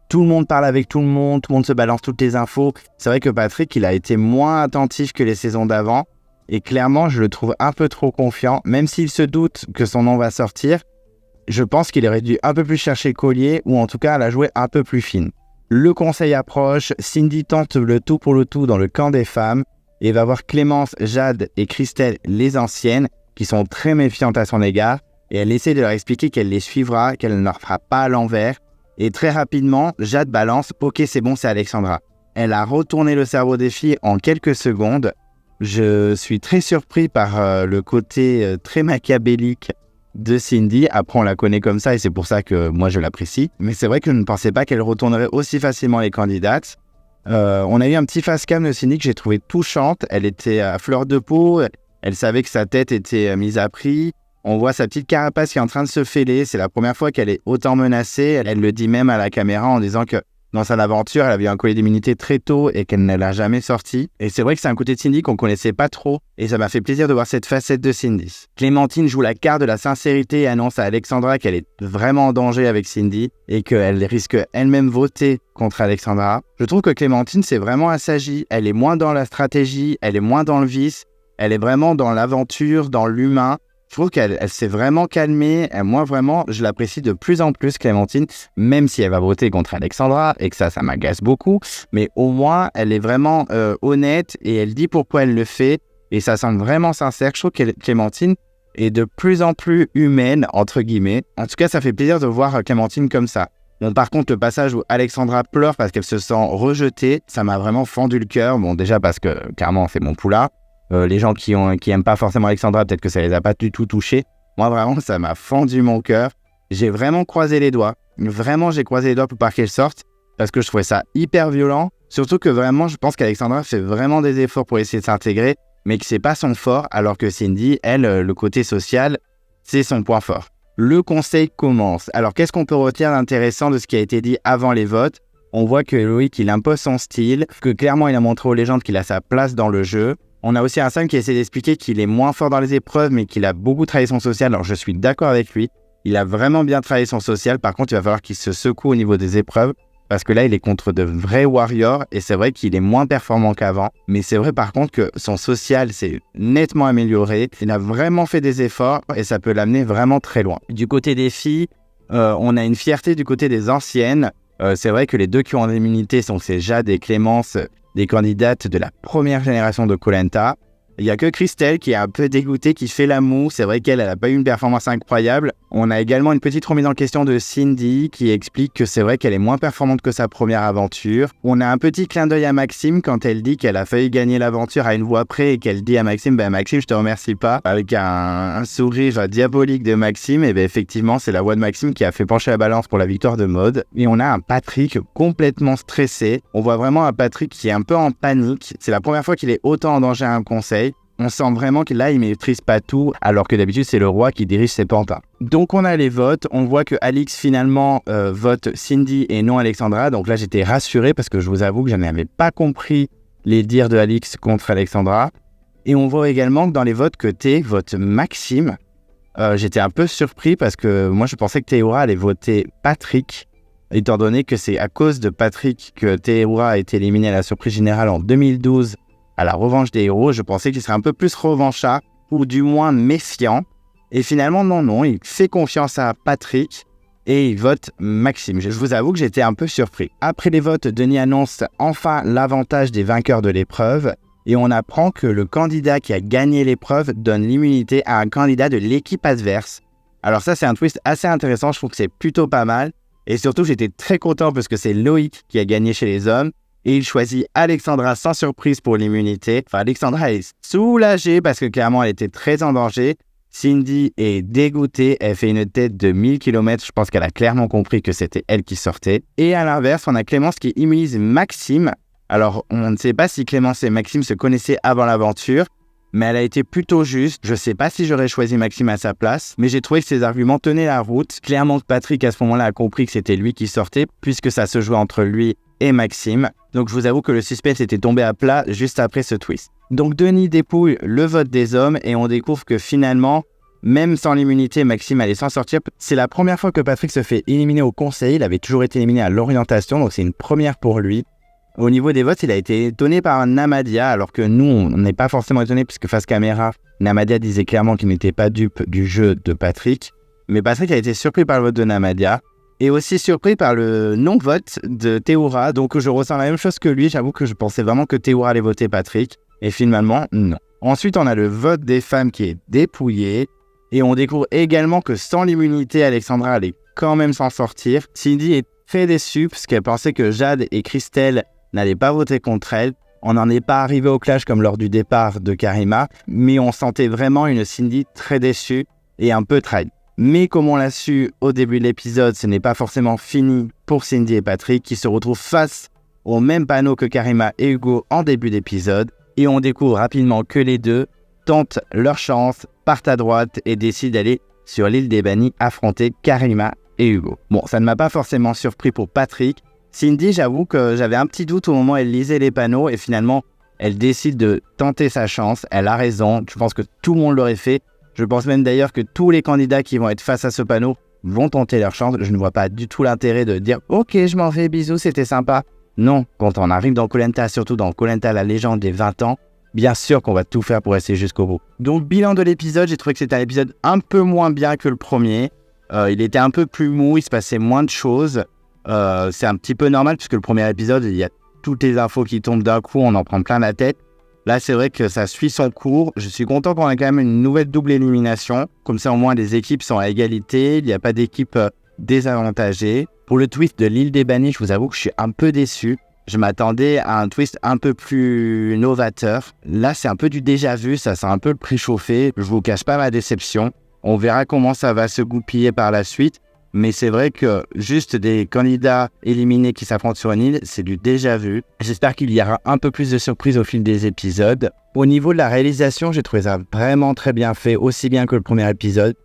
Tout le monde parle avec tout le monde se balance toutes les infos. C'est vrai que Patrick, il a été moins attentif que les saisons d'avant, et clairement, je le trouve un peu trop confiant, même s'il se doute que son nom va sortir. Je pense qu'il aurait dû un peu plus chercher Collier, ou en tout cas la jouer un peu plus fine. Le conseil approche, Cindy tente le tout pour le tout dans le camp des femmes, et va voir Clémence, Jade et Christelle, les anciennes, qui sont très méfiantes à son égard, et elle essaie de leur expliquer qu'elle les suivra, qu'elle ne leur fera pas à l'envers, et très rapidement, Jade balance « Ok, c'est bon, c'est Alexandra ». Elle a retourné le cerveau des filles en quelques secondes. Je suis très surpris par le côté très machiavélique de Cindy. Après, on la connaît comme ça et c'est pour ça que moi, je l'apprécie. Mais c'est vrai que je ne pensais pas qu'elle retournerait aussi facilement les candidates. On a eu un petit face-cam de Cindy que j'ai trouvé touchante. Elle était à fleur de peau. Elle savait que sa tête était mise à prix. On voit sa petite carapace qui est en train de se fêler. C'est la première fois qu'elle est autant menacée. Elle le dit même à la caméra en disant que dans son aventure, elle avait un collier d'immunité très tôt et qu'elle ne l'a jamais sorti. Et c'est vrai que c'est un côté de Cindy qu'on connaissait pas trop. Et ça m'a fait plaisir de voir cette facette de Cindy. Clémentine joue la carte de la sincérité et annonce à Alexandra qu'elle est vraiment en danger avec Cindy et qu'elle risque elle-même voter contre Alexandra. Je trouve que Clémentine, c'est vraiment assagie. Elle est moins dans la stratégie, elle est moins dans le vice. Elle est vraiment dans l'aventure, dans l'humain. Je trouve qu'elle s'est vraiment calmée. Et moi, vraiment, je l'apprécie de plus en plus, Clémentine, même si elle va voter contre Alexandra et que ça m'agace beaucoup. Mais au moins, elle est vraiment honnête et elle dit pourquoi elle le fait. Et ça semble vraiment sincère. Je trouve que Clémentine est de plus en plus humaine, entre guillemets. En tout cas, ça fait plaisir de voir Clémentine comme ça. Bon, par contre, le passage où Alexandra pleure parce qu'elle se sent rejetée, ça m'a vraiment fendu le cœur. Bon, déjà parce que, clairement, c'est mon poulain. Les gens qui aiment pas forcément Alexandra, peut-être que ça les a pas du tout touchés. Moi, vraiment, ça m'a fendu mon cœur. J'ai vraiment croisé les doigts. Vraiment, j'ai croisé les doigts pour pas qu'elle sorte. parce que je trouvais ça hyper violent. Surtout que vraiment, je pense qu'Alexandra fait vraiment des efforts pour essayer de s'intégrer, mais que c'est pas son fort, alors que Cindy, elle, le côté social, c'est son point fort. Le conseil commence. Alors, qu'est-ce qu'on peut retenir d'intéressant de ce qui a été dit avant les votes? On voit que Loïc, il impose son style, que clairement, il a montré aux légendes qu'il a sa place dans le jeu. On a aussi un Sam qui essaie d'expliquer qu'il est moins fort dans les épreuves, mais qu'il a beaucoup travaillé son social. Alors, je suis d'accord avec lui. Il a vraiment bien travaillé son social. Par contre, il va falloir qu'il se secoue au niveau des épreuves, parce que là, il est contre de vrais warriors, et c'est vrai qu'il est moins performant qu'avant. Mais c'est vrai, par contre, que son social s'est nettement amélioré. Il a vraiment fait des efforts, et ça peut l'amener vraiment très loin. Du côté des filles, on a une fierté du côté des anciennes. C'est vrai que les deux qui ont l'immunité sont Jade et Clémence, des candidates de la première génération de Koh Lanta. Il n'y a que Christelle qui est un peu dégoûtée, qui fait la moue. C'est vrai qu'elle n'a pas eu une performance incroyable. On a également une petite remise en question de Cindy qui explique que c'est vrai qu'elle est moins performante que sa première aventure. On a un petit clin d'œil à Maxime quand elle dit qu'elle a failli gagner l'aventure à une voix près et qu'elle dit à Maxime « Maxime, je te remercie pas » avec un sourire diabolique de Maxime. Et effectivement, c'est la voix de Maxime qui a fait pencher la balance pour la victoire de Maud. Et on a un Patrick complètement stressé. On voit vraiment un Patrick qui est un peu en panique. C'est la première fois qu'il est autant en danger à un conseil. On sent vraiment que là, il ne maîtrise pas tout, alors que d'habitude, c'est le roi qui dirige ses pantins. Donc, on a les votes. On voit que Alix, finalement, vote Cindy et non Alexandra. Donc là, j'étais rassuré parce que je vous avoue que je n'avais pas compris les dires de Alix contre Alexandra. Et on voit également que dans les votes que T vote Maxime. J'étais un peu surpris parce que moi, je pensais que Théoura allait voter Patrick, étant donné que c'est à cause de Patrick que Théoura a été éliminée à la surprise générale en 2012. À la revanche des héros, je pensais qu'il serait un peu plus revanchard, ou du moins méfiant. Et finalement, non, il fait confiance à Patrick et il vote Maxime. Je vous avoue que j'étais un peu surpris. Après les votes, Denis annonce enfin l'avantage des vainqueurs de l'épreuve et on apprend que le candidat qui a gagné l'épreuve donne l'immunité à un candidat de l'équipe adverse. Alors ça, c'est un twist assez intéressant, je trouve que c'est plutôt pas mal. Et surtout, j'étais très content parce que c'est Loïc qui a gagné chez les hommes. Et il choisit Alexandra sans surprise pour l'immunité. Enfin, Alexandra est soulagée parce que clairement, elle était très en danger. Cindy est dégoûtée. Elle fait une tête de 1000 km. Je pense qu'elle a clairement compris que c'était elle qui sortait. Et à l'inverse, on a Clémence qui immunise Maxime. Alors, on ne sait pas si Clémence et Maxime se connaissaient avant l'aventure, mais elle a été plutôt juste. Je ne sais pas si j'aurais choisi Maxime à sa place, mais j'ai trouvé que ses arguments tenaient la route. Clairement, Patrick, à ce moment-là, a compris que c'était lui qui sortait, puisque ça se jouait entre lui et Maxime. Donc je vous avoue que le suspense était tombé à plat juste après ce twist. Donc Denis dépouille le vote des hommes et on découvre que finalement, même sans l'immunité, Maxime allait s'en sortir. C'est la première fois que Patrick se fait éliminer au conseil. Il avait toujours été éliminé à l'orientation, donc c'est une première pour lui. Au niveau des votes, il a été étonné par Namadia, alors que nous, on n'est pas forcément étonné puisque face caméra, Namadia disait clairement qu'il n'était pas dupe du jeu de Patrick. Mais Patrick a été surpris par le vote de Namadia. Et aussi surpris par le non-vote de Théoura, donc je ressens la même chose que lui. J'avoue que je pensais vraiment que Théoura allait voter Patrick, et finalement, non. Ensuite, on a le vote des femmes qui est dépouillé, et on découvre également que sans l'immunité, Alexandra allait quand même s'en sortir. Cindy est très déçue, parce qu'elle pensait que Jade et Christelle n'allaient pas voter contre elle. On n'en est pas arrivé au clash comme lors du départ de Karima, mais on sentait vraiment une Cindy très déçue et un peu trahie. Mais comme on l'a su au début de l'épisode, ce n'est pas forcément fini pour Cindy et Patrick qui se retrouvent face au même panneau que Karima et Hugo en début d'épisode. Et on découvre rapidement que les deux tentent leur chance, partent à droite et décident d'aller sur l'île des bannis affronter Karima et Hugo. Bon, ça ne m'a pas forcément surpris pour Patrick. Cindy, j'avoue que j'avais un petit doute au moment où elle lisait les panneaux et finalement, elle décide de tenter sa chance. Elle a raison, je pense que tout le monde l'aurait fait. Je pense même d'ailleurs que tous les candidats qui vont être face à ce panneau vont tenter leur chance. Je ne vois pas du tout l'intérêt de dire « Ok, je m'en vais, bisous, c'était sympa ». Non, quand on arrive dans Koh Lanta, surtout dans Koh Lanta, la légende des 20 ans, bien sûr qu'on va tout faire pour rester jusqu'au bout. Donc, bilan de l'épisode, j'ai trouvé que c'était un épisode un peu moins bien que le premier. Il était un peu plus mou, il se passait moins de choses. C'est un petit peu normal puisque le premier épisode, il y a toutes les infos qui tombent d'un coup, on en prend plein la tête. Là, c'est vrai que ça suit son cours. Je suis content qu'on ait quand même une nouvelle double élimination. Comme ça, au moins, les équipes sont à égalité. Il n'y a pas d'équipe désavantagée. Pour le twist de l'île des bannis, je vous avoue que je suis un peu déçu. Je m'attendais à un twist un peu plus novateur. Là, c'est un peu du déjà vu. Ça sent un peu le préchauffé. Je vous cache pas ma déception. On verra comment ça va se goupiller par la suite. Mais c'est vrai que juste des candidats éliminés qui s'affrontent sur une île, c'est du déjà vu. J'espère qu'il y aura un peu plus de surprises au fil des épisodes. Au niveau de la réalisation, j'ai trouvé ça vraiment très bien fait, aussi bien que le premier épisode.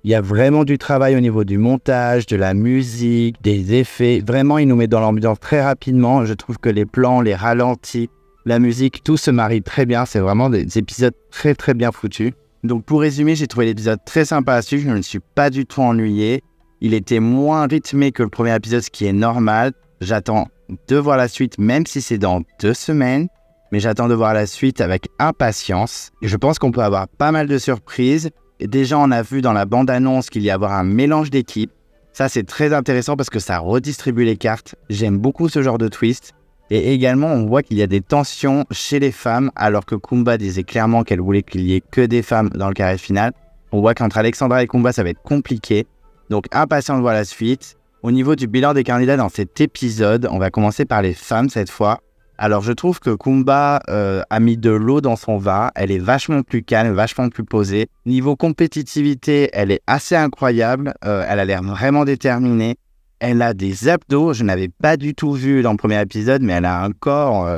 Il y a vraiment du travail au niveau du montage, de la musique, des effets. Vraiment, il nous met dans l'ambiance très rapidement. Je trouve que les plans, les ralentis, la musique, tout se marie très bien. C'est vraiment des épisodes très très bien foutus. Donc pour résumer, j'ai trouvé l'épisode très sympa à suivre. Je ne me suis pas du tout ennuyé. Il était moins rythmé que le premier épisode, ce qui est normal. J'attends de voir la suite, même si c'est dans 2 semaines. Mais j'attends de voir la suite avec impatience. Et je pense qu'on peut avoir pas mal de surprises. Et déjà, on a vu dans la bande-annonce qu'il y avoir un mélange d'équipes. Ça, c'est très intéressant parce que ça redistribue les cartes. J'aime beaucoup ce genre de twist. Et également, on voit qu'il y a des tensions chez les femmes, alors que Kumba disait clairement qu'elle voulait qu'il y ait que des femmes dans le carré final. On voit qu'entre Alexandra et Kumba, ça va être compliqué. Donc, impatient de voir la suite. Au niveau du bilan des candidats dans cet épisode, on va commencer par les femmes cette fois. Alors, je trouve que Kumba a mis de l'eau dans son vin. Elle est vachement plus calme, vachement plus posée. Niveau compétitivité, elle est assez incroyable. Elle a l'air vraiment déterminée. Elle a des abdos, je n'avais pas du tout vu dans le premier épisode, mais elle a un corps,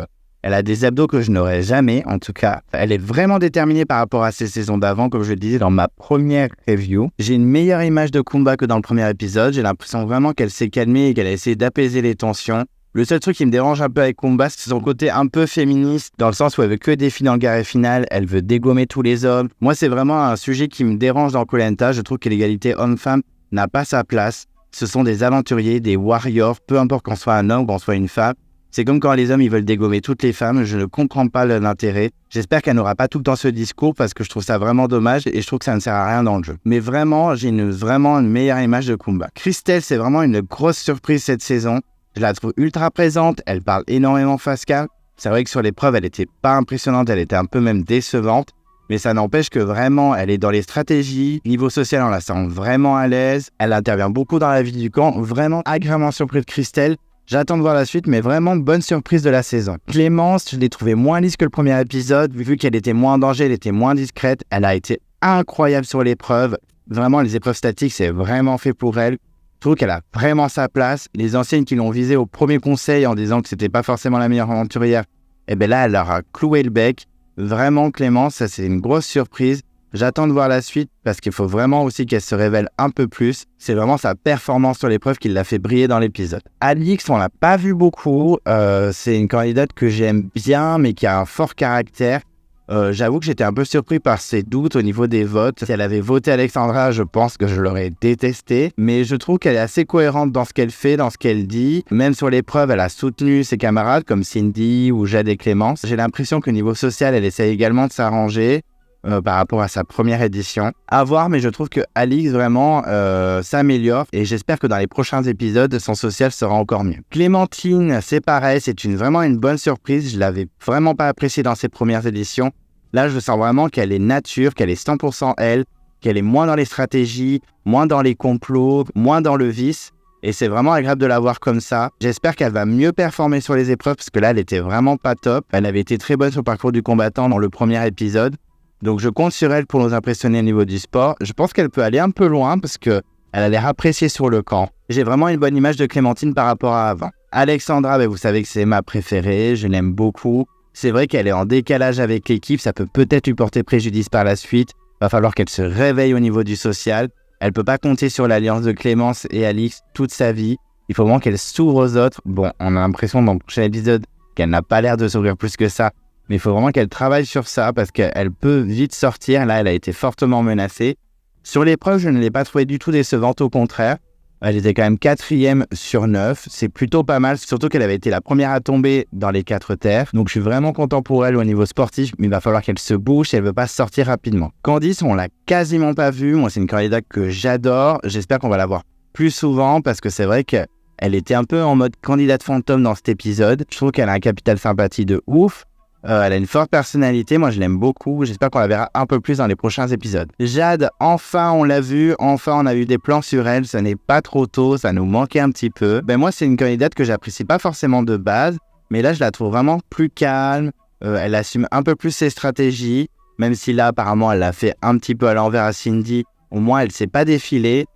elle a des abdos que je n'aurais jamais, en tout cas. Elle est vraiment déterminée par rapport à ses saisons d'avant, comme je le disais dans ma première review. J'ai une meilleure image de Kumba que dans le premier épisode, j'ai l'impression vraiment qu'elle s'est calmée et qu'elle a essayé d'apaiser les tensions. Le seul truc qui me dérange un peu avec Kumba, c'est son côté un peu féministe, dans le sens où elle veut que des filles dans le carré final, elle veut dégommer tous les hommes. Moi, c'est vraiment un sujet qui me dérange dans Koh Lanta, je trouve que l'égalité homme-femme n'a pas sa place. Ce sont des aventuriers, des warriors, peu importe qu'on soit un homme ou qu'on soit une femme. C'est comme quand les hommes ils veulent dégommer toutes les femmes, je ne comprends pas l'intérêt. J'espère qu'elle n'aura pas tout le temps ce discours parce que je trouve ça vraiment dommage et je trouve que ça ne sert à rien dans le jeu. Mais vraiment, j'ai vraiment une meilleure image de Kumba. Christelle, c'est vraiment une grosse surprise cette saison. Je la trouve ultra présente, elle parle énormément face cam. C'est vrai que sur l'épreuve, elle n'était pas impressionnante, elle était un peu même décevante. Mais ça n'empêche que vraiment, elle est dans les stratégies. Niveau social, on la sent vraiment à l'aise. Elle intervient beaucoup dans la vie du camp. Vraiment agréablement surpris de Christelle. J'attends de voir la suite, mais vraiment bonne surprise de la saison. Clémence, je l'ai trouvée moins lisse que le premier épisode. Vu qu'elle était moins en danger, elle était moins discrète. Elle a été incroyable sur l'épreuve. Vraiment, les épreuves statiques, c'est vraiment fait pour elle. Je trouve qu'elle a vraiment sa place. Les anciennes qui l'ont visée au premier conseil en disant que c'était pas forcément la meilleure aventurière, eh bien là, elle leur a cloué le bec. Vraiment, Clémence, ça c'est une grosse surprise. J'attends de voir la suite parce qu'il faut vraiment aussi qu'elle se révèle un peu plus. C'est vraiment sa performance sur l'épreuve qui l'a fait briller dans l'épisode. Alix, on l'a pas vu beaucoup. C'est une candidate que j'aime bien, mais qui a un fort caractère. J'avoue que j'étais un peu surpris par ses doutes au niveau des votes. Si elle avait voté Alexandra, je pense que je l'aurais détestée. Mais je trouve qu'elle est assez cohérente dans ce qu'elle fait, dans ce qu'elle dit. Même sur l'épreuve, elle a soutenu ses camarades comme Cindy ou Jade et Clémence. J'ai l'impression qu'au niveau social, elle essaie également de s'arranger par rapport à sa première édition. À voir, mais je trouve que Alix vraiment s'améliore et j'espère que dans les prochains épisodes, son social sera encore mieux. Clémentine, c'est pareil, c'est vraiment une bonne surprise. Je l'avais vraiment pas appréciée dans ses premières éditions. Là, je sens vraiment qu'elle est nature, qu'elle est 100% elle, qu'elle est moins dans les stratégies, moins dans les complots, moins dans le vice. Et c'est vraiment agréable de la voir comme ça. J'espère qu'elle va mieux performer sur les épreuves parce que là, elle était vraiment pas top. Elle avait été très bonne sur le parcours du combattant dans le premier épisode. Donc je compte sur elle pour nous impressionner au niveau du sport. Je pense qu'elle peut aller un peu loin parce qu'elle a l'air appréciée sur le camp. J'ai vraiment une bonne image de Clémentine par rapport à avant. Alexandra, vous savez que c'est ma préférée, je l'aime beaucoup. C'est vrai qu'elle est en décalage avec l'équipe, ça peut peut-être lui porter préjudice par la suite. Va falloir qu'elle se réveille au niveau du social. Elle peut pas compter sur l'alliance de Clémence et Alix toute sa vie. Il faut vraiment qu'elle s'ouvre aux autres. Bon, on a l'impression dans le prochain épisode qu'elle n'a pas l'air de s'ouvrir plus que ça. Mais il faut vraiment qu'elle travaille sur ça parce qu'elle peut vite sortir. Là, elle a été fortement menacée. Sur l'épreuve, je ne l'ai pas trouvée du tout décevante, au contraire. Elle était quand même 4e sur 9. C'est plutôt pas mal, surtout qu'elle avait été la première à tomber dans les 4 terres. Donc je suis vraiment content pour elle au niveau sportif, mais il va falloir qu'elle se bouge si elle ne veut pas sortir rapidement. Candice, on l'a quasiment pas vue. Moi, c'est une candidate que j'adore. J'espère qu'on va la voir plus souvent parce que c'est vrai qu'elle était un peu en mode candidate fantôme dans cet épisode. Je trouve qu'elle a un capital sympathie de ouf. Elle a une forte personnalité, moi je l'aime beaucoup, j'espère qu'on la verra un peu plus dans les prochains épisodes. Jade, enfin on l'a vue, enfin on a eu des plans sur elle, ce n'est pas trop tôt, ça nous manquait un petit peu. Moi c'est une candidate que j'apprécie pas forcément de base, mais là je la trouve vraiment plus calme, elle assume un peu plus ses stratégies, même si là apparemment elle l'a fait un petit peu à l'envers à Cindy, au moins elle s'est pas défilée.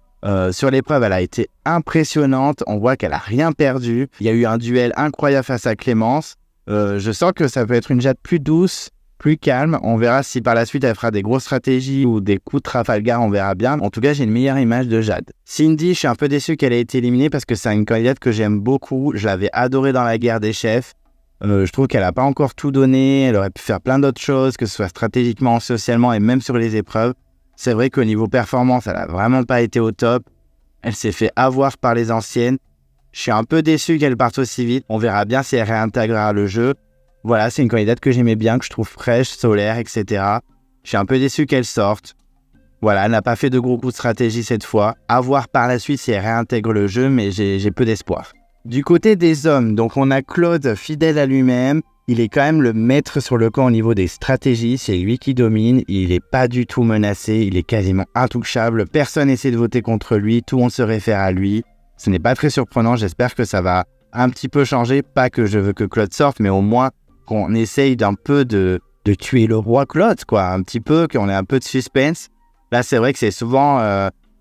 Sur l'épreuve, elle a été impressionnante. On voit qu'elle a rien perdu. Il y a eu un duel incroyable face à Clémence. Je sens que ça peut être une Jade plus douce, plus calme. On verra si par la suite elle fera des grosses stratégies ou des coups de Trafalgar, on verra bien. En tout cas, j'ai une meilleure image de Jade. Cindy, je suis un peu déçu qu'elle ait été éliminée parce que c'est une candidate que j'aime beaucoup. Je l'avais adorée dans la guerre des chefs. Je trouve qu'elle n'a pas encore tout donné. Elle aurait pu faire plein d'autres choses, que ce soit stratégiquement, socialement et même sur les épreuves. C'est vrai qu'au niveau performance, elle n'a vraiment pas été au top. Elle s'est fait avoir par les anciennes. Je suis un peu déçu qu'elle parte aussi vite. On verra bien si elle réintégrera le jeu. Voilà, c'est une candidate que j'aimais bien, que je trouve fraîche, solaire, etc. Je suis un peu déçu qu'elle sorte. Voilà, elle n'a pas fait de gros coups de stratégie cette fois. À voir par la suite si elle réintègre le jeu, mais j'ai peu d'espoir. Du côté des hommes, donc on a Claude fidèle à lui-même. Il est quand même le maître sur le camp au niveau des stratégies. C'est lui qui domine. Il n'est pas du tout menacé. Il est quasiment intouchable. Personne n'essaie de voter contre lui. Tout le monde se réfère à lui. Ce n'est pas très surprenant. J'espère que ça va un petit peu changer. Pas que je veux que Claude sorte, mais au moins qu'on essaye d'un peu de tuer le roi Claude, quoi. Un petit peu, qu'on ait un peu de suspense. Là, c'est vrai que c'est souvent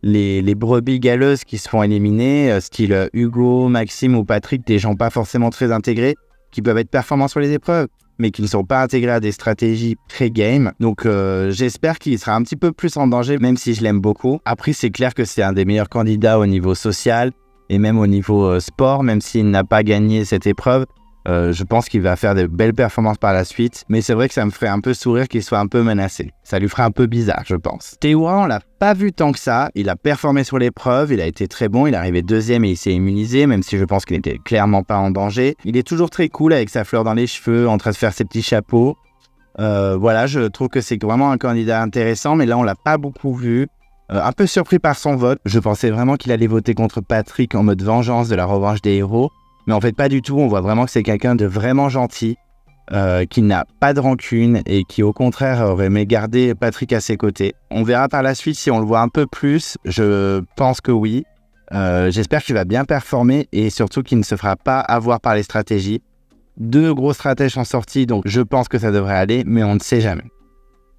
les brebis galeuses qui se font éliminer, style Hugo, Maxime ou Patrick, des gens pas forcément très intégrés, qui peuvent être performants sur les épreuves, mais qui ne sont pas intégrés à des stratégies pré-game. Donc j'espère qu'il sera un petit peu plus en danger, même si je l'aime beaucoup. Après, c'est clair que c'est un des meilleurs candidats au niveau social, et même au niveau sport, même s'il n'a pas gagné cette épreuve. Je pense qu'il va faire de belles performances par la suite, mais c'est vrai que ça me ferait un peu sourire qu'il soit un peu menacé. Ça lui ferait un peu bizarre, je pense. Théoura, on l'a pas vu tant que ça. Il a performé sur l'épreuve, il a été très bon, il est arrivé deuxième et il s'est immunisé, même si je pense qu'il n'était clairement pas en danger. Il est toujours très cool avec sa fleur dans les cheveux, en train de faire ses petits chapeaux. Voilà, je trouve que c'est vraiment un candidat intéressant, mais là on l'a pas beaucoup vu. Un peu surpris par son vote. Je pensais vraiment qu'il allait voter contre Patrick en mode vengeance de la revanche des héros. Mais en fait, pas du tout. On voit vraiment que c'est quelqu'un de vraiment gentil, qui n'a pas de rancune et qui, au contraire, aurait aimé garder Patrick à ses côtés. On verra par la suite si on le voit un peu plus. Je pense que oui. J'espère qu'il va bien performer et surtout qu'il ne se fera pas avoir par les stratégies. 2 gros stratèges sont sortis, donc je pense que ça devrait aller, mais on ne sait jamais.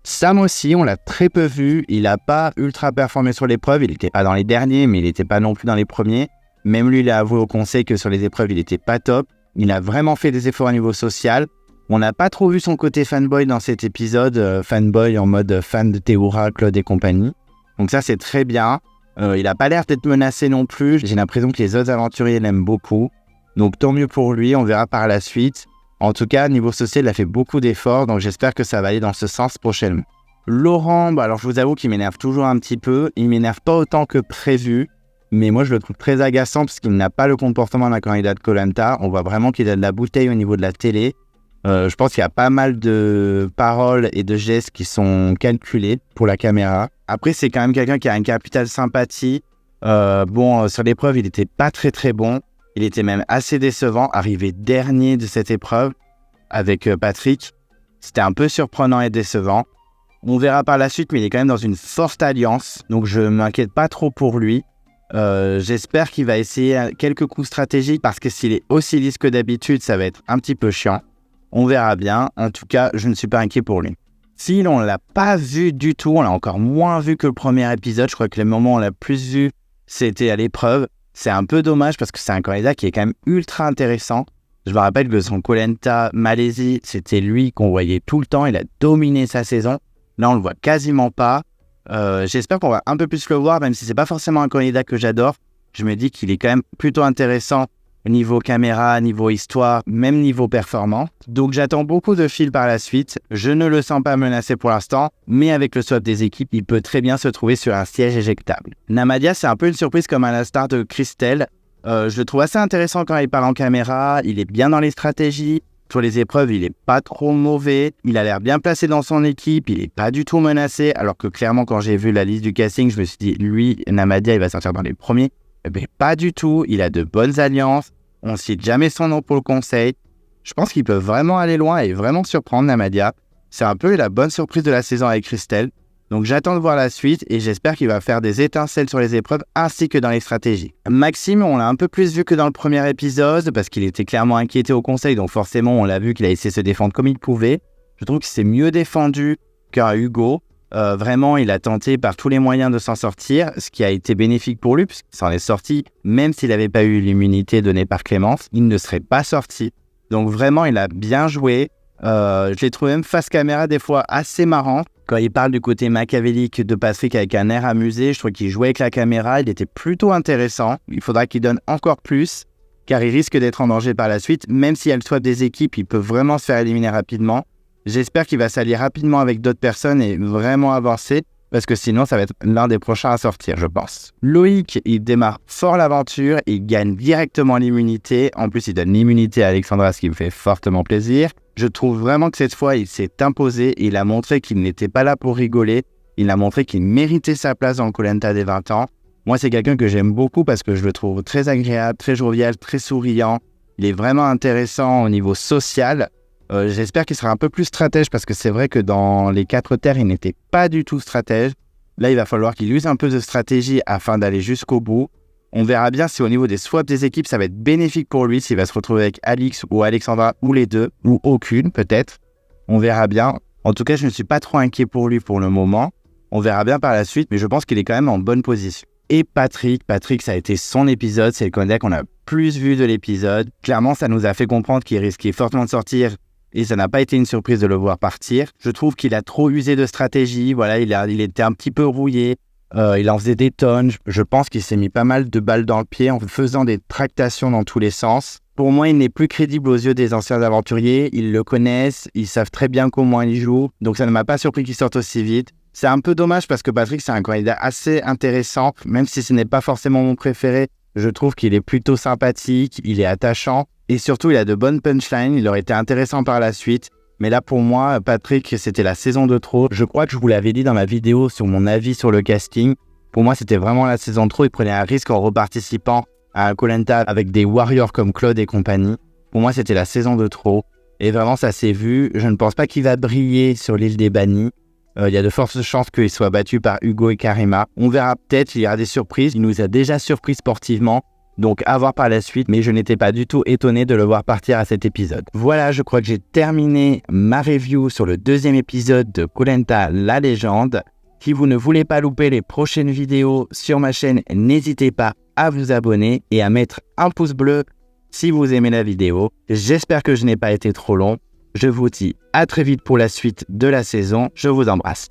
Sam aussi, on l'a très peu vu. Il n'a pas ultra performé sur l'épreuve. Il n'était pas dans les derniers, mais il n'était pas non plus dans les premiers. Même lui, il a avoué au conseil que sur les épreuves, il n'était pas top. Il a vraiment fait des efforts au niveau social. On n'a pas trop vu son côté fanboy dans cet épisode, fanboy en mode fan de Théoura, Claude et compagnie. Donc ça, c'est très bien. Il n'a pas l'air d'être menacé non plus. J'ai l'impression que les autres aventuriers l'aiment beaucoup. Donc tant mieux pour lui, on verra par la suite. En tout cas, niveau social, il a fait beaucoup d'efforts, donc j'espère que ça va aller dans ce sens prochainement. Laurent, alors je vous avoue qu'il m'énerve toujours un petit peu. Il m'énerve pas autant que prévu. Mais moi, je le trouve très agaçant parce qu'il n'a pas le comportement d'un candidat de Koh-Lanta. On voit vraiment qu'il a de la bouteille au niveau de la télé. Je pense qu'il y a pas mal de paroles et de gestes qui sont calculés pour la caméra. Après, c'est quand même quelqu'un qui a un capital sympathie. Sur l'épreuve, il n'était pas très très bon. Il était même assez décevant, arrivé dernier de cette épreuve avec Patrick. C'était un peu surprenant et décevant. On verra par la suite, mais il est quand même dans une forte alliance. Donc, je ne m'inquiète pas trop pour lui. J'espère qu'il va essayer quelques coups stratégiques parce que s'il est aussi lisse que d'habitude, ça va être un petit peu chiant. On verra bien. En tout cas, je ne suis pas inquiet pour lui. Phil, on ne l'a pas vu du tout. On l'a encore moins vu que le premier épisode. Je crois que les moments où on l'a plus vu, c'était à l'épreuve. C'est un peu dommage parce que c'est un candidat qui est quand même ultra intéressant. Je me rappelle que son Koh-Lanta Malaisie, c'était lui qu'on voyait tout le temps. Il a dominé sa saison. Là, on le voit quasiment pas. J'espère qu'on va un peu plus le voir, même si c'est pas forcément un candidat que j'adore. Je me dis qu'il est quand même plutôt intéressant niveau caméra, niveau histoire, même niveau performance. Donc j'attends beaucoup de Phil par la suite. Je ne le sens pas menacé pour l'instant, mais avec le swap des équipes, il peut très bien se trouver sur un siège éjectable. Namadia, c'est un peu une surprise comme à la star de Christelle. Je le trouve assez intéressant quand il parle en caméra, il est bien dans les stratégies. Sur les épreuves, il n'est pas trop mauvais. Il a l'air bien placé dans son équipe. Il n'est pas du tout menacé. Alors que clairement, quand j'ai vu la liste du casting, je me suis dit, lui, Namadia, il va sortir dans les premiers. Mais pas du tout. Il a de bonnes alliances. On ne cite jamais son nom pour le conseil. Je pense qu'il peut vraiment aller loin et vraiment surprendre Namadia. C'est un peu la bonne surprise de la saison avec Christelle. Donc j'attends de voir la suite et j'espère qu'il va faire des étincelles sur les épreuves ainsi que dans les stratégies. Maxime, on l'a un peu plus vu que dans le premier épisode parce qu'il était clairement inquiété au conseil, donc forcément on l'a vu qu'il a essayé de se défendre comme il pouvait. Je trouve qu'il s'est mieux défendu qu'un Hugo. Vraiment, il a tenté par tous les moyens de s'en sortir, ce qui a été bénéfique pour lui, puisqu'il s'en est sorti. Même s'il n'avait pas eu l'immunité donnée par Clémence, il ne serait pas sorti. Donc vraiment, il a bien joué. Je l'ai trouvé même face caméra des fois assez marrant. Quand il parle du côté machiavélique de Patrick avec un air amusé, je trouve qu'il jouait avec la caméra, il était plutôt intéressant. Il faudra qu'il donne encore plus, car il risque d'être en danger par la suite. Même s'il y a le swap des équipes, il peut vraiment se faire éliminer rapidement. J'espère qu'il va s'allier rapidement avec d'autres personnes et vraiment avancer, parce que sinon, ça va être l'un des prochains à sortir, je pense. Loïc, il démarre fort l'aventure, il gagne directement l'immunité. En plus, il donne l'immunité à Alexandra, ce qui me fait fortement plaisir. Je trouve vraiment que cette fois, il s'est imposé et il a montré qu'il n'était pas là pour rigoler. Il a montré qu'il méritait sa place dans le Koh Lanta des 20 ans. Moi, c'est quelqu'un que j'aime beaucoup parce que je le trouve très agréable, très jovial, très souriant. Il est vraiment intéressant au niveau social. J'espère qu'il sera un peu plus stratège parce que c'est vrai que dans les 4 terres, il n'était pas du tout stratège. Là, il va falloir qu'il use un peu de stratégie afin d'aller jusqu'au bout. On verra bien si au niveau des swaps des équipes, ça va être bénéfique pour lui, s'il va se retrouver avec Alix ou Alexandra ou les deux, ou aucune peut-être. On verra bien. En tout cas, je ne suis pas trop inquiet pour lui pour le moment. On verra bien par la suite, mais je pense qu'il est quand même en bonne position. Et Patrick, ça a été son épisode. C'est le candidat qu'on a plus vu de l'épisode. Clairement, ça nous a fait comprendre qu'il risquait fortement de sortir. Et ça n'a pas été une surprise de le voir partir. Je trouve qu'il a trop usé de stratégie. Voilà, il était un petit peu rouillé. Il en faisait des tonnes. Je pense qu'il s'est mis pas mal de balles dans le pied en faisant des tractations dans tous les sens. Pour moi, il n'est plus crédible aux yeux des anciens aventuriers. Ils le connaissent. Ils savent très bien comment il joue. Donc ça ne m'a pas surpris qu'il sorte aussi vite. C'est un peu dommage parce que Patrick, c'est un candidat assez intéressant. Même si ce n'est pas forcément mon préféré, je trouve qu'il est plutôt sympathique. Il est attachant. Et surtout, il a de bonnes punchlines, il aurait été intéressant par la suite. Mais là, pour moi, Patrick, c'était la saison de trop. Je crois que je vous l'avais dit dans ma vidéo sur mon avis sur le casting. Pour moi, c'était vraiment la saison de trop. Il prenait un risque en reparticipant à un Koh Lanta avec des warriors comme Claude et compagnie. Pour moi, c'était la saison de trop. Et vraiment, ça s'est vu. Je ne pense pas qu'il va briller sur l'île des bannis. Il y a de fortes chances qu'il soit battu par Hugo et Karima. On verra peut-être, il y aura des surprises. Il nous a déjà surpris sportivement. Donc à voir par la suite, mais je n'étais pas du tout étonné de le voir partir à cet épisode. Voilà, je crois que j'ai terminé ma review sur le 2e épisode de Koh Lanta la légende. Si vous ne voulez pas louper les prochaines vidéos sur ma chaîne, n'hésitez pas à vous abonner et à mettre un pouce bleu si vous aimez la vidéo. J'espère que je n'ai pas été trop long. Je vous dis à très vite pour la suite de la saison. Je vous embrasse.